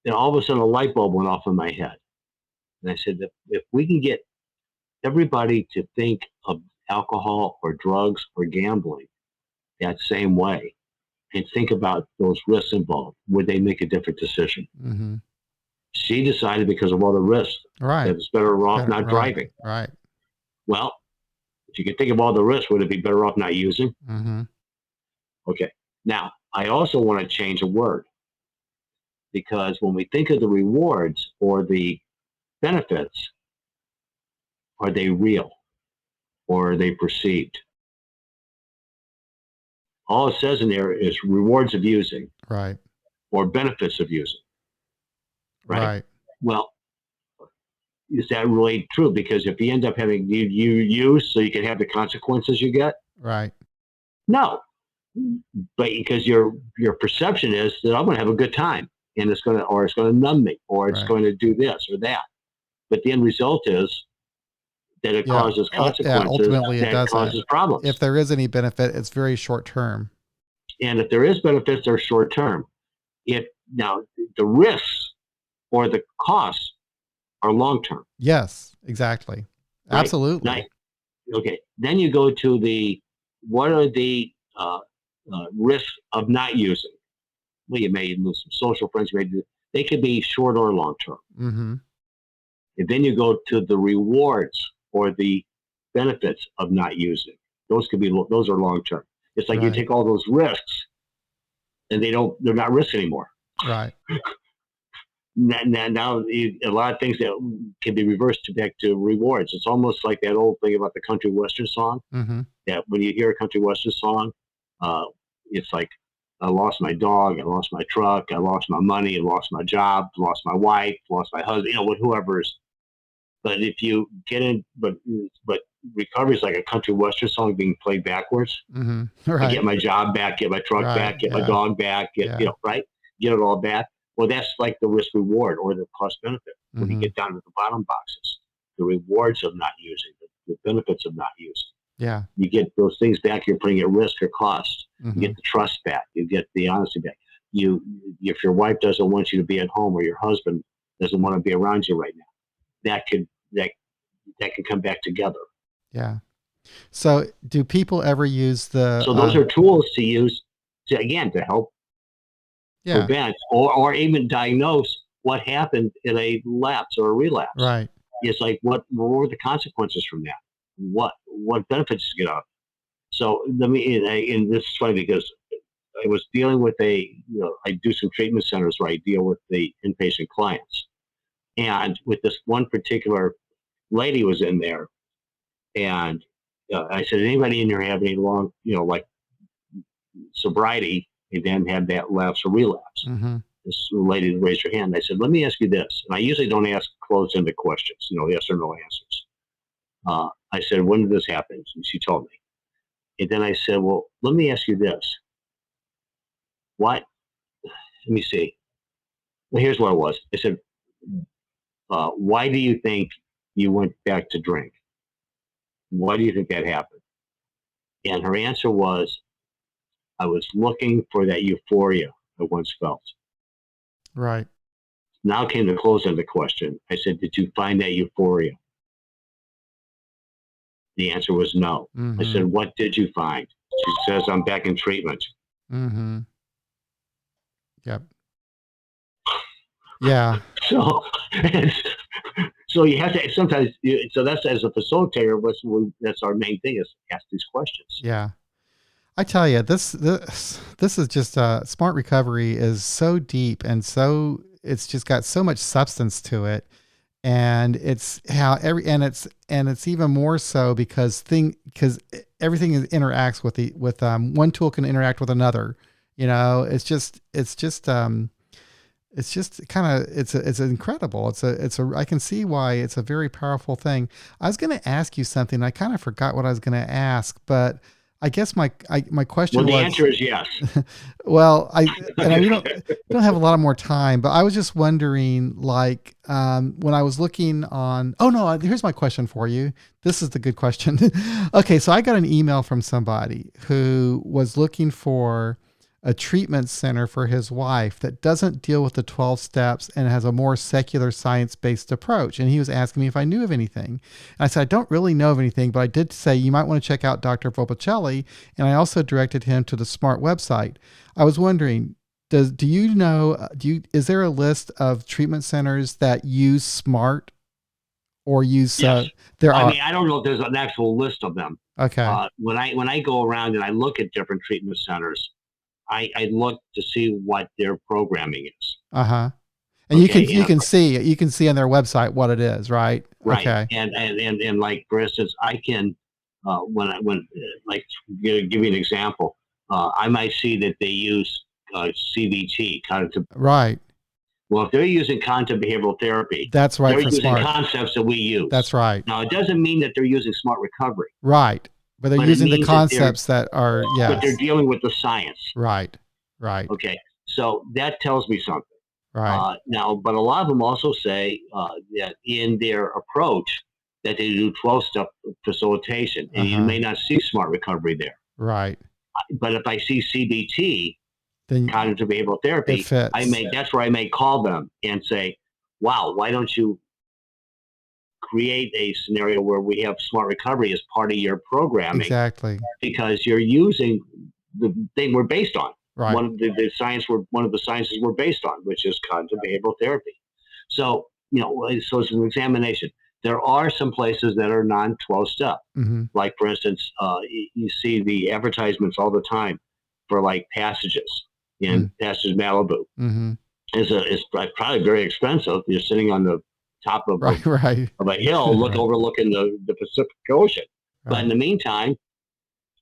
Speaker 2: then all of a sudden a light bulb went off in my head. And I said, if we can get everybody to think of alcohol or drugs or gambling that same way and think about those risks involved, would they make a different decision?
Speaker 1: Mm-hmm.
Speaker 2: She decided because of all the risks
Speaker 1: Right.
Speaker 2: that it's better off not
Speaker 1: Right.
Speaker 2: driving.
Speaker 1: Right.
Speaker 2: Well, if you can think of all the risks, would it be better off not using?
Speaker 1: Mm-hmm.
Speaker 2: Okay. Now, I also want to change a word, because when we think of the rewards or the benefits, are they real or are they perceived? All it says in there is rewards of using
Speaker 1: Right.
Speaker 2: or benefits of using, right?
Speaker 1: Right.
Speaker 2: Well, is that really true? Because if you end up having you use so you can have the consequences you get,
Speaker 1: Right.
Speaker 2: no. But because your perception is that I'm going to have a good time and it's going to numb me or it's
Speaker 1: Right.
Speaker 2: going to do this or that. But the end result is that it
Speaker 1: Yeah.
Speaker 2: causes
Speaker 1: Yeah.
Speaker 2: consequences
Speaker 1: Ultimately, it
Speaker 2: that
Speaker 1: doesn't.
Speaker 2: causes problems.
Speaker 1: If there is any benefit, it's very short term.
Speaker 2: And if there is benefits, they're short term. If now the risks or the costs are long term,
Speaker 1: Yes. Exactly.
Speaker 2: right? Now,
Speaker 1: Absolutely.
Speaker 2: okay. Then you go to what are the risks of not using? Well, you may lose some social friends. They could be short or long term.
Speaker 1: Mm-hmm.
Speaker 2: And then you go to the rewards or the benefits of not using. Those are long term. It's like you
Speaker 1: Right.
Speaker 2: take all those risks and they're not risks anymore.
Speaker 1: Right.
Speaker 2: Now a lot of things that can be reversed back to rewards. It's almost like that old thing about the country western song.
Speaker 1: Mm-hmm.
Speaker 2: That when you hear a country western song, uh, it's like I lost my dog, I lost my truck, I lost my money, I lost my job, lost my wife, lost my husband. Whoever's. But if you get in, but recovery is like a country western song being played backwards.
Speaker 1: Mm-hmm.
Speaker 2: I get
Speaker 1: Right.
Speaker 2: my job back, get my truck
Speaker 1: Right.
Speaker 2: back, get my
Speaker 1: Yeah.
Speaker 2: dog back,
Speaker 1: Yeah.
Speaker 2: right, get it all back. Well, that's like the risk reward or the cost benefit when you
Speaker 1: Mm-hmm.
Speaker 2: get down to the bottom boxes. The rewards of not using, the benefits of not using.
Speaker 1: Yeah.
Speaker 2: You get those things back you're putting at risk or cost. You
Speaker 1: Mm-hmm.
Speaker 2: get the trust back. You get the honesty back. If your wife doesn't want you to be at home or your husband doesn't want to be around you right now, that could that can come back together.
Speaker 1: Yeah. So, do people ever use the?
Speaker 2: So those are tools to use to help
Speaker 1: Yeah.
Speaker 2: prevent or even diagnose what happened in a lapse or a relapse.
Speaker 1: Right.
Speaker 2: It's like what were the consequences from that? What benefits you get out? So let me and this is funny because I was dealing with I do some treatment centers where I deal with the inpatient clients, and with this one particular lady was in there, and I said, anybody in here have any long, like sobriety, and then have that lapse or relapse?
Speaker 1: Mm-hmm.
Speaker 2: This lady raised her hand. I said, let me ask you this. And I usually don't ask closed-ended questions, yes or no answers. I said, when did this happen? And she told me. And then I said, well, let me ask you this. What? Let me see. Well, here's what it was. I said, why do you think you went back to drink? Why do you think that happened? And her answer was, I was looking for that euphoria I once felt.
Speaker 1: Right.
Speaker 2: Now came the close of the question. I said, did you find that euphoria? The answer was no. I
Speaker 1: Mm-hmm.
Speaker 2: said, what did you find? She says, I'm back in treatment.
Speaker 1: Mm-hmm. Yep. Yeah.
Speaker 2: So, so you have to sometimes. So that's as a facilitator. That's our main thing is ask these questions.
Speaker 1: Yeah. I tell you, this is just smart recovery is so deep and so it's just got so much substance to it. And it's how it's even more so because everything interacts with one tool can interact with another. It's just kind of it's incredible. I can see why it's a very powerful thing. I was going to ask you something. I kind of forgot what I was going to ask, but I guess my
Speaker 2: Well,
Speaker 1: question
Speaker 2: the
Speaker 1: was,
Speaker 2: answer is yes.
Speaker 1: well, we don't have a lot of more time, but I was just wondering, like, when I was looking on. Oh no, here's my question for you. This is the good question. Okay, so I got an email from somebody who was looking for a treatment center for his wife that doesn't deal with the 12 steps and has a more secular science-based approach. And he was asking me if I knew of anything. And I said, I don't really know of anything, but I did say you might want to check out Dr. Volpicelli. And I also directed him to the SMART website. I was wondering, is there a list of treatment centers that use SMART or use,
Speaker 2: Yes.
Speaker 1: there
Speaker 2: I
Speaker 1: are.
Speaker 2: mean, I don't know if there's an actual list of them.
Speaker 1: Okay.
Speaker 2: When I go around and I look at different treatment centers, I look to see what their programming is.
Speaker 1: Uh-huh. And
Speaker 2: Okay.
Speaker 1: you can see on their website what it is, right?
Speaker 2: Right.
Speaker 1: Okay.
Speaker 2: And like, for instance, I can, like, give you an example. I might see that they use CBT, cognitive.
Speaker 1: Right.
Speaker 2: Well, if they're using cognitive behavioral therapy,
Speaker 1: That's right
Speaker 2: they're
Speaker 1: for
Speaker 2: using
Speaker 1: SMART.
Speaker 2: concepts that we use.
Speaker 1: That's right.
Speaker 2: Now, it doesn't mean that they're using smart recovery,
Speaker 1: Right. But they're
Speaker 2: but it
Speaker 1: using the
Speaker 2: means that
Speaker 1: concepts that are,
Speaker 2: they're
Speaker 1: yes.
Speaker 2: dealing with the science.
Speaker 1: Right. Right.
Speaker 2: Okay, so that tells me something.
Speaker 1: Right.
Speaker 2: Now, but a lot of them also say that in their approach that they do 12-step facilitation, and you
Speaker 1: Uh-huh.
Speaker 2: may not see smart recovery there.
Speaker 1: Right.
Speaker 2: But if I see CBT,
Speaker 1: Then
Speaker 2: cognitive behavioral
Speaker 1: it
Speaker 2: therapy,
Speaker 1: fits.
Speaker 2: that's where I may call them and say, "Wow, why don't you create a scenario where we have smart recovery as part of your programming
Speaker 1: Exactly.
Speaker 2: because you're using the thing we're based on.
Speaker 1: Right.
Speaker 2: One of the sciences we're based on, which is cognitive behavioral therapy. So, so it's an examination. There are some places that are non-12 step.
Speaker 1: Mm-hmm.
Speaker 2: Like, for instance, you see the advertisements all the time for like Passages in Passages Malibu.
Speaker 1: Mm-hmm.
Speaker 2: It's probably very expensive. You're sitting on the top of
Speaker 1: Right. Right.
Speaker 2: a hill,
Speaker 1: Right.
Speaker 2: overlooking the Pacific Ocean. But in
Speaker 1: Right.
Speaker 2: the meantime,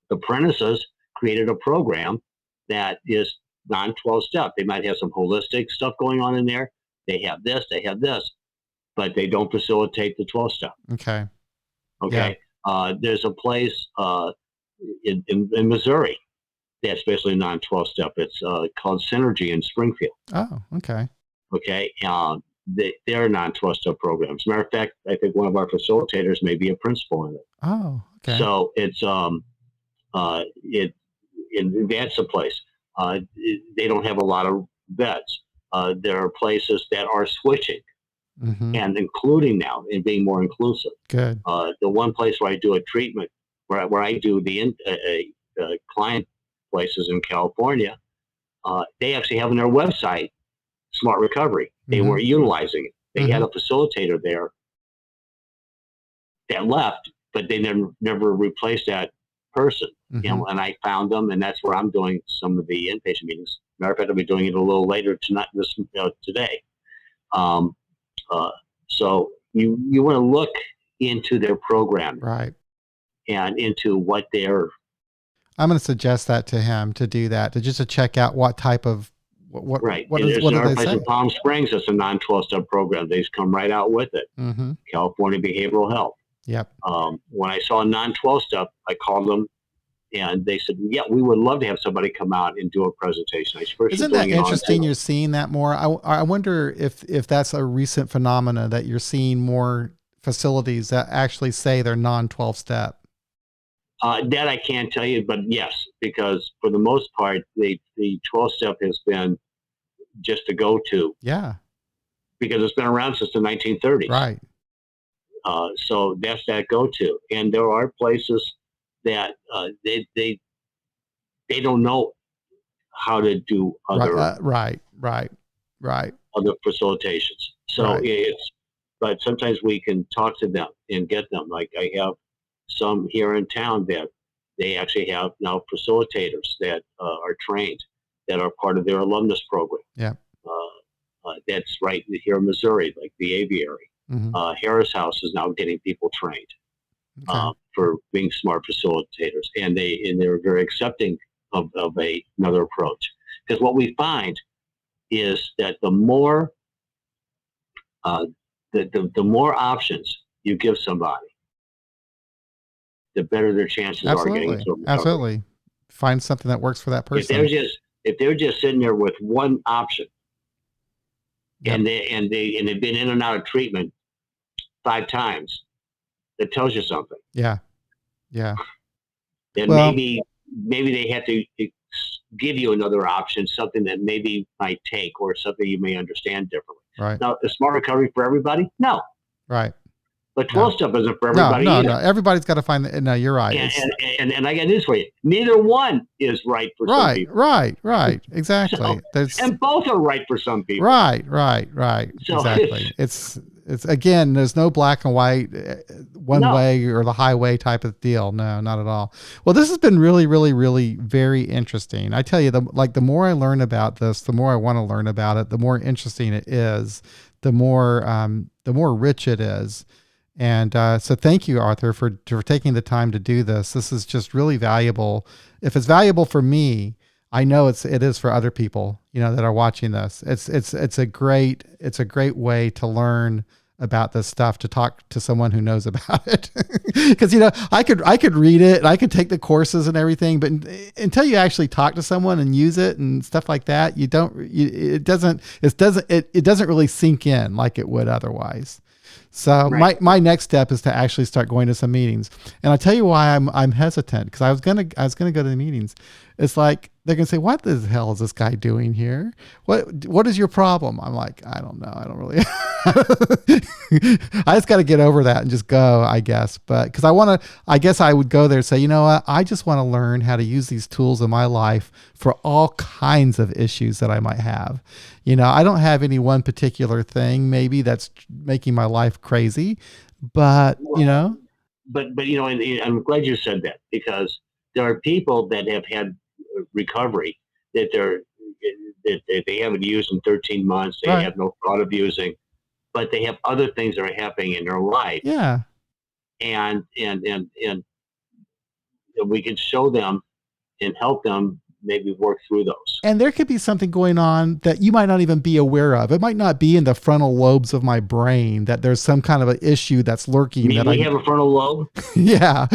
Speaker 2: the apprentices created a program that is non-12 step. They might have some holistic stuff going on in there. They have this, but they don't facilitate the 12 step.
Speaker 1: Okay. Yeah.
Speaker 2: Okay. There's a place in Missouri that's basically non-12 step. It's called Synergy in Springfield.
Speaker 1: Oh, okay.
Speaker 2: Okay. They're non-12 step programs. Matter of fact, I think one of our facilitators may be a principal in it.
Speaker 1: Oh, okay.
Speaker 2: So it's that's a place. They don't have a lot of beds. There are places that are switching
Speaker 1: Mm-hmm.
Speaker 2: and including now and being more inclusive.
Speaker 1: Good.
Speaker 2: The one place where I do a treatment, where I do the client places in California, they actually have on their website Smart Recovery. They
Speaker 1: Mm-hmm.
Speaker 2: weren't utilizing it. They had
Speaker 1: Mm-hmm.
Speaker 2: a facilitator there that left, but they never replaced that person.
Speaker 1: Mm-hmm.
Speaker 2: And I found them, and that's where I'm doing some of the inpatient meetings. Matter of fact, I'll be doing it a little later tonight, today. Um, so you want to look into their programming
Speaker 1: Right.
Speaker 2: and into what they're
Speaker 1: I'm going to suggest that to him to do that, to check out what type of
Speaker 2: right. And there's
Speaker 1: what do
Speaker 2: another
Speaker 1: they
Speaker 2: place in
Speaker 1: say?
Speaker 2: Palm Springs that's a non-12 step program. They just come right out with it.
Speaker 1: Mm-hmm.
Speaker 2: California Behavioral Health.
Speaker 1: Yep.
Speaker 2: When I saw a non-12 step, I called them and they said, "Yeah, we would love to have somebody come out and do a presentation." I first was
Speaker 1: Isn't that
Speaker 2: doing it on
Speaker 1: interesting?
Speaker 2: Zoom.
Speaker 1: You're seeing that more. I wonder if that's a recent phenomena that you're seeing more facilities that actually say they're non-12 step.
Speaker 2: That I can't tell you, but yes, because for the most part, the 12 step has been just a go to
Speaker 1: Yeah.
Speaker 2: because it's been around since the 1930s.
Speaker 1: Right.
Speaker 2: So that's that go to, and there are places that they don't know how to do
Speaker 1: Right.
Speaker 2: other
Speaker 1: Right. Right. Right.
Speaker 2: other facilitations. So
Speaker 1: Right.
Speaker 2: but sometimes we can talk to them and get them. Like, I have some here in town that they actually have now facilitators that are trained that are part of their alumnus program.
Speaker 1: Yeah.
Speaker 2: That's right here in Missouri, like the aviary.
Speaker 1: Hmm.
Speaker 2: Harris House is now getting people trained
Speaker 1: Okay.
Speaker 2: for being smart facilitators, and they're very accepting of another approach. Because what we find is that the more uh, the more options you give somebody, the better their chances are getting
Speaker 1: Absolutely.
Speaker 2: into a recovery.
Speaker 1: Absolutely. Find something that works for that
Speaker 2: If they're
Speaker 1: person.
Speaker 2: just if they're just sitting there with one option,
Speaker 1: Yep.
Speaker 2: and they've been in and out of treatment 5 times, that tells you something.
Speaker 1: Yeah. Yeah.
Speaker 2: Then
Speaker 1: Well,
Speaker 2: maybe they have to give you another option, something that maybe might take, or something you may understand differently.
Speaker 1: right.
Speaker 2: Now, is smart recovery for everybody? No,
Speaker 1: Right.
Speaker 2: but
Speaker 1: No.
Speaker 2: 12 step isn't for
Speaker 1: No,
Speaker 2: everybody
Speaker 1: no,
Speaker 2: either.
Speaker 1: no. Everybody's got to find the, no, you're right.
Speaker 2: And,
Speaker 1: It's
Speaker 2: and I got news for you. Neither one is right for some
Speaker 1: right,
Speaker 2: people.
Speaker 1: right, right.
Speaker 2: So,
Speaker 1: Exactly. There's
Speaker 2: and both are right for some people.
Speaker 1: right, right, right.
Speaker 2: So
Speaker 1: Exactly. It's again, there's no black and white, one
Speaker 2: no,
Speaker 1: way or the highway type of deal. No, not at all. Well, this has been really, really, really very interesting. I tell you, the more I learn about this, the more I want to learn about it, the more interesting it is, the more rich it is. And so thank you, Arthur, for taking the time to do this. This is just really valuable. If it's valuable for me, I know it is for other people, that are watching this. It's a great way to learn about this stuff, to talk to someone who knows about it. Because I could read it and I could take the courses and everything, but until you actually talk to someone and use it and stuff like that, it doesn't really sink in like it would otherwise. So
Speaker 2: right.
Speaker 1: my next step is to actually start going to some meetings. And I'll tell you why I'm hesitant, because I was gonna go to the meetings. It's like they're gonna say, "What the hell is this guy doing here? What is your problem?" I'm like, I don't know. I don't really. I just got to get over that and just go, I guess. But because I guess I would go there and say, you know what? I just want to learn how to use these tools in my life for all kinds of issues that I might have. I don't have any one particular thing maybe that's making my life crazy, but
Speaker 2: Well, but and I'm glad you said that, because there are people that have had recovery that they haven't used in 13 months. They
Speaker 1: right.
Speaker 2: have no thought of using, but they have other things that are happening in their life,
Speaker 1: Yeah.
Speaker 2: and we can show them and help them maybe work through those.
Speaker 1: And there could be something going on that you might not even be aware of. It might not be in the frontal lobes of my brain that there's some kind of an issue that's
Speaker 2: I
Speaker 1: lurking
Speaker 2: mean,
Speaker 1: that
Speaker 2: we have a frontal lobe.
Speaker 1: yeah.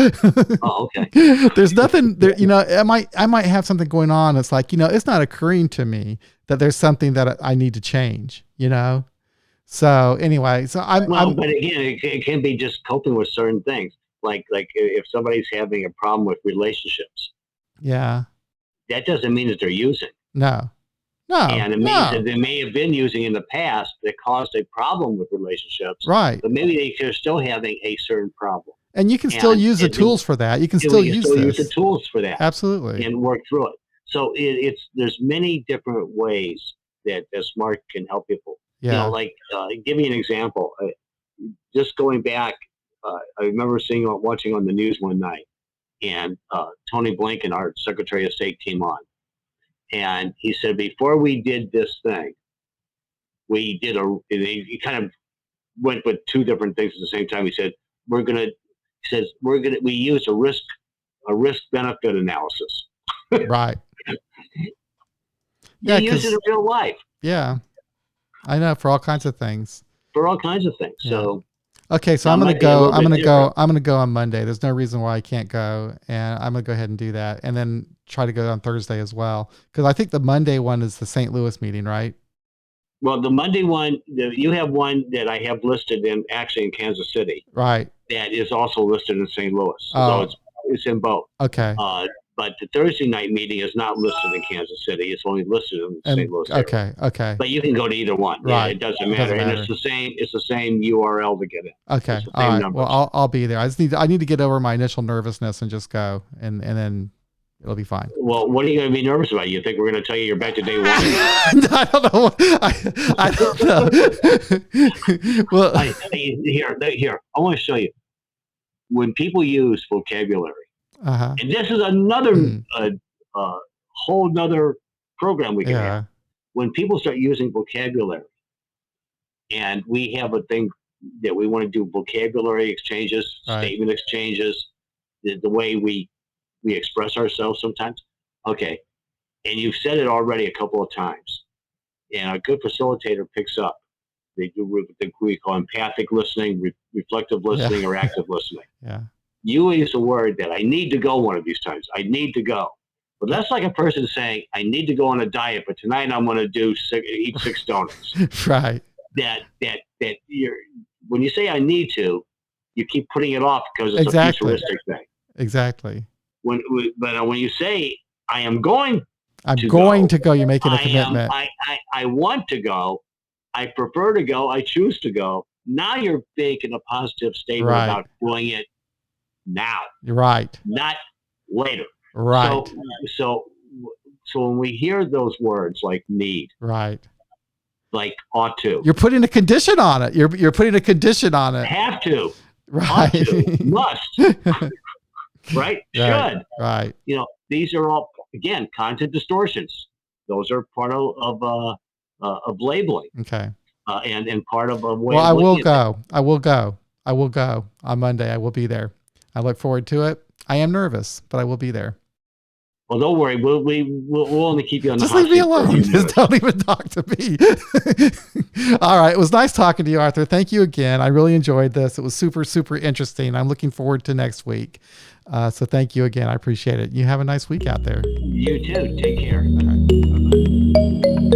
Speaker 2: Oh, okay.
Speaker 1: There's nothing there, I might have something going on. It's like, it's not occurring to me that there's something that I need to change. So anyway, so
Speaker 2: Well,
Speaker 1: I'm,
Speaker 2: but again, it can be just coping with certain things. Like if somebody's having a problem with relationships,
Speaker 1: yeah,
Speaker 2: that doesn't mean that they're using.
Speaker 1: no, no,
Speaker 2: And it means that
Speaker 1: no,
Speaker 2: they may have been using in the past that caused a problem with relationships,
Speaker 1: right.
Speaker 2: but maybe they're still having a certain problem.
Speaker 1: And you can still
Speaker 2: And
Speaker 1: use the tools for that. You can still
Speaker 2: we can
Speaker 1: use
Speaker 2: still use the
Speaker 1: this.
Speaker 2: tools for that
Speaker 1: Absolutely.
Speaker 2: and work through it. So there's many different ways that smart can help people.
Speaker 1: Yeah.
Speaker 2: Like give me an example. Just going back, I remember watching on the news one night, and Tony Blinken, our Secretary of State, came on, and he said, before we did this thing, we did he kind of went with two different things at the same time. He said, we used a risk benefit analysis.
Speaker 1: Right.
Speaker 2: You
Speaker 1: Yeah.
Speaker 2: use it in
Speaker 1: Cause
Speaker 2: real life
Speaker 1: yeah, I know, for all kinds of things.
Speaker 2: for all kinds of things.
Speaker 1: Yeah.
Speaker 2: So
Speaker 1: Okay, so
Speaker 2: now
Speaker 1: I'm
Speaker 2: it
Speaker 1: gonna
Speaker 2: might be a
Speaker 1: go.
Speaker 2: little bit different.
Speaker 1: I'm gonna go on Monday. There's no reason why I can't go, and I'm gonna go ahead and do that, and then try to go on Thursday as well, because I think the Monday one is the St. Louis meeting, right?
Speaker 2: Well, the Monday one, you have one that I have listed in Kansas City,
Speaker 1: Right.
Speaker 2: that is also listed in St. Louis. So
Speaker 1: Oh,
Speaker 2: it's in both.
Speaker 1: okay.
Speaker 2: Uh, but the Thursday night meeting is not listed in Kansas City. It's only listed in the St.
Speaker 1: And
Speaker 2: Louis area.
Speaker 1: okay, okay,
Speaker 2: But you can go to either one. Yeah,
Speaker 1: right.
Speaker 2: it doesn't
Speaker 1: It
Speaker 2: matter,
Speaker 1: doesn't
Speaker 2: and it's
Speaker 1: matter.
Speaker 2: the same. It's the same URL to get in.
Speaker 1: Okay,
Speaker 2: It's the
Speaker 1: all
Speaker 2: same
Speaker 1: right. Well,
Speaker 2: numbers.
Speaker 1: I'll be there. I need to get over my initial nervousness and just go, and then it'll be fine.
Speaker 2: Well, what are you going to be nervous about? You think we're going to tell you you're back to day one?
Speaker 1: I don't know. I don't know. Well,
Speaker 2: Here, I want to show you when people use vocabulary,
Speaker 1: uh-huh.
Speaker 2: and this is another
Speaker 1: Mm,
Speaker 2: whole nother program we can have.
Speaker 1: yeah.
Speaker 2: When people start using vocabulary, and we have a thing that we want to do vocabulary exchanges,
Speaker 1: Right.
Speaker 2: statement exchanges, the way we express ourselves sometimes. Okay. And you've said it already a couple of times. And a good facilitator picks up. They do what we call empathic listening, reflective listening,
Speaker 1: Yeah.
Speaker 2: or active listening.
Speaker 1: Yeah.
Speaker 2: You use a word that I need to go one of these times. I need to go. But that's like a person saying, I need to go on a diet, but tonight I'm going to eat 6 donuts.
Speaker 1: Right.
Speaker 2: That you're, when you say I need to, you keep putting it off because it's
Speaker 1: Exactly.
Speaker 2: a futuristic thing.
Speaker 1: Exactly.
Speaker 2: But when you say I am going
Speaker 1: to go, you're making a commitment.
Speaker 2: I want to go. I prefer to go. I choose to go. Now you're making a positive statement
Speaker 1: Right.
Speaker 2: about doing it now.
Speaker 1: You're right.
Speaker 2: Not later.
Speaker 1: Right.
Speaker 2: So when we hear those words like need,
Speaker 1: right,
Speaker 2: like ought to,
Speaker 1: you're putting a condition on it. You're putting a condition on it.
Speaker 2: Have to,
Speaker 1: right,
Speaker 2: ought to, must, right, should,
Speaker 1: right.
Speaker 2: You know, these are all, again, content distortions. Those are part of labeling.
Speaker 1: Okay.
Speaker 2: And part of a way.
Speaker 1: Well, I will go. I will go. I will go on Monday. I will be there. I look forward to it. I am nervous, but I will be there.
Speaker 2: Well, don't worry. We'll only keep you on the hot
Speaker 1: seat. Just leave me alone.
Speaker 2: Just
Speaker 1: don't even talk to me. All right. It was nice talking to you, Arthur. Thank you again. I really enjoyed this. It was super, super interesting. I'm looking forward to next week. So thank you again. I appreciate it. You have a nice week out there.
Speaker 2: You too. Take care.
Speaker 1: All right. Bye-bye.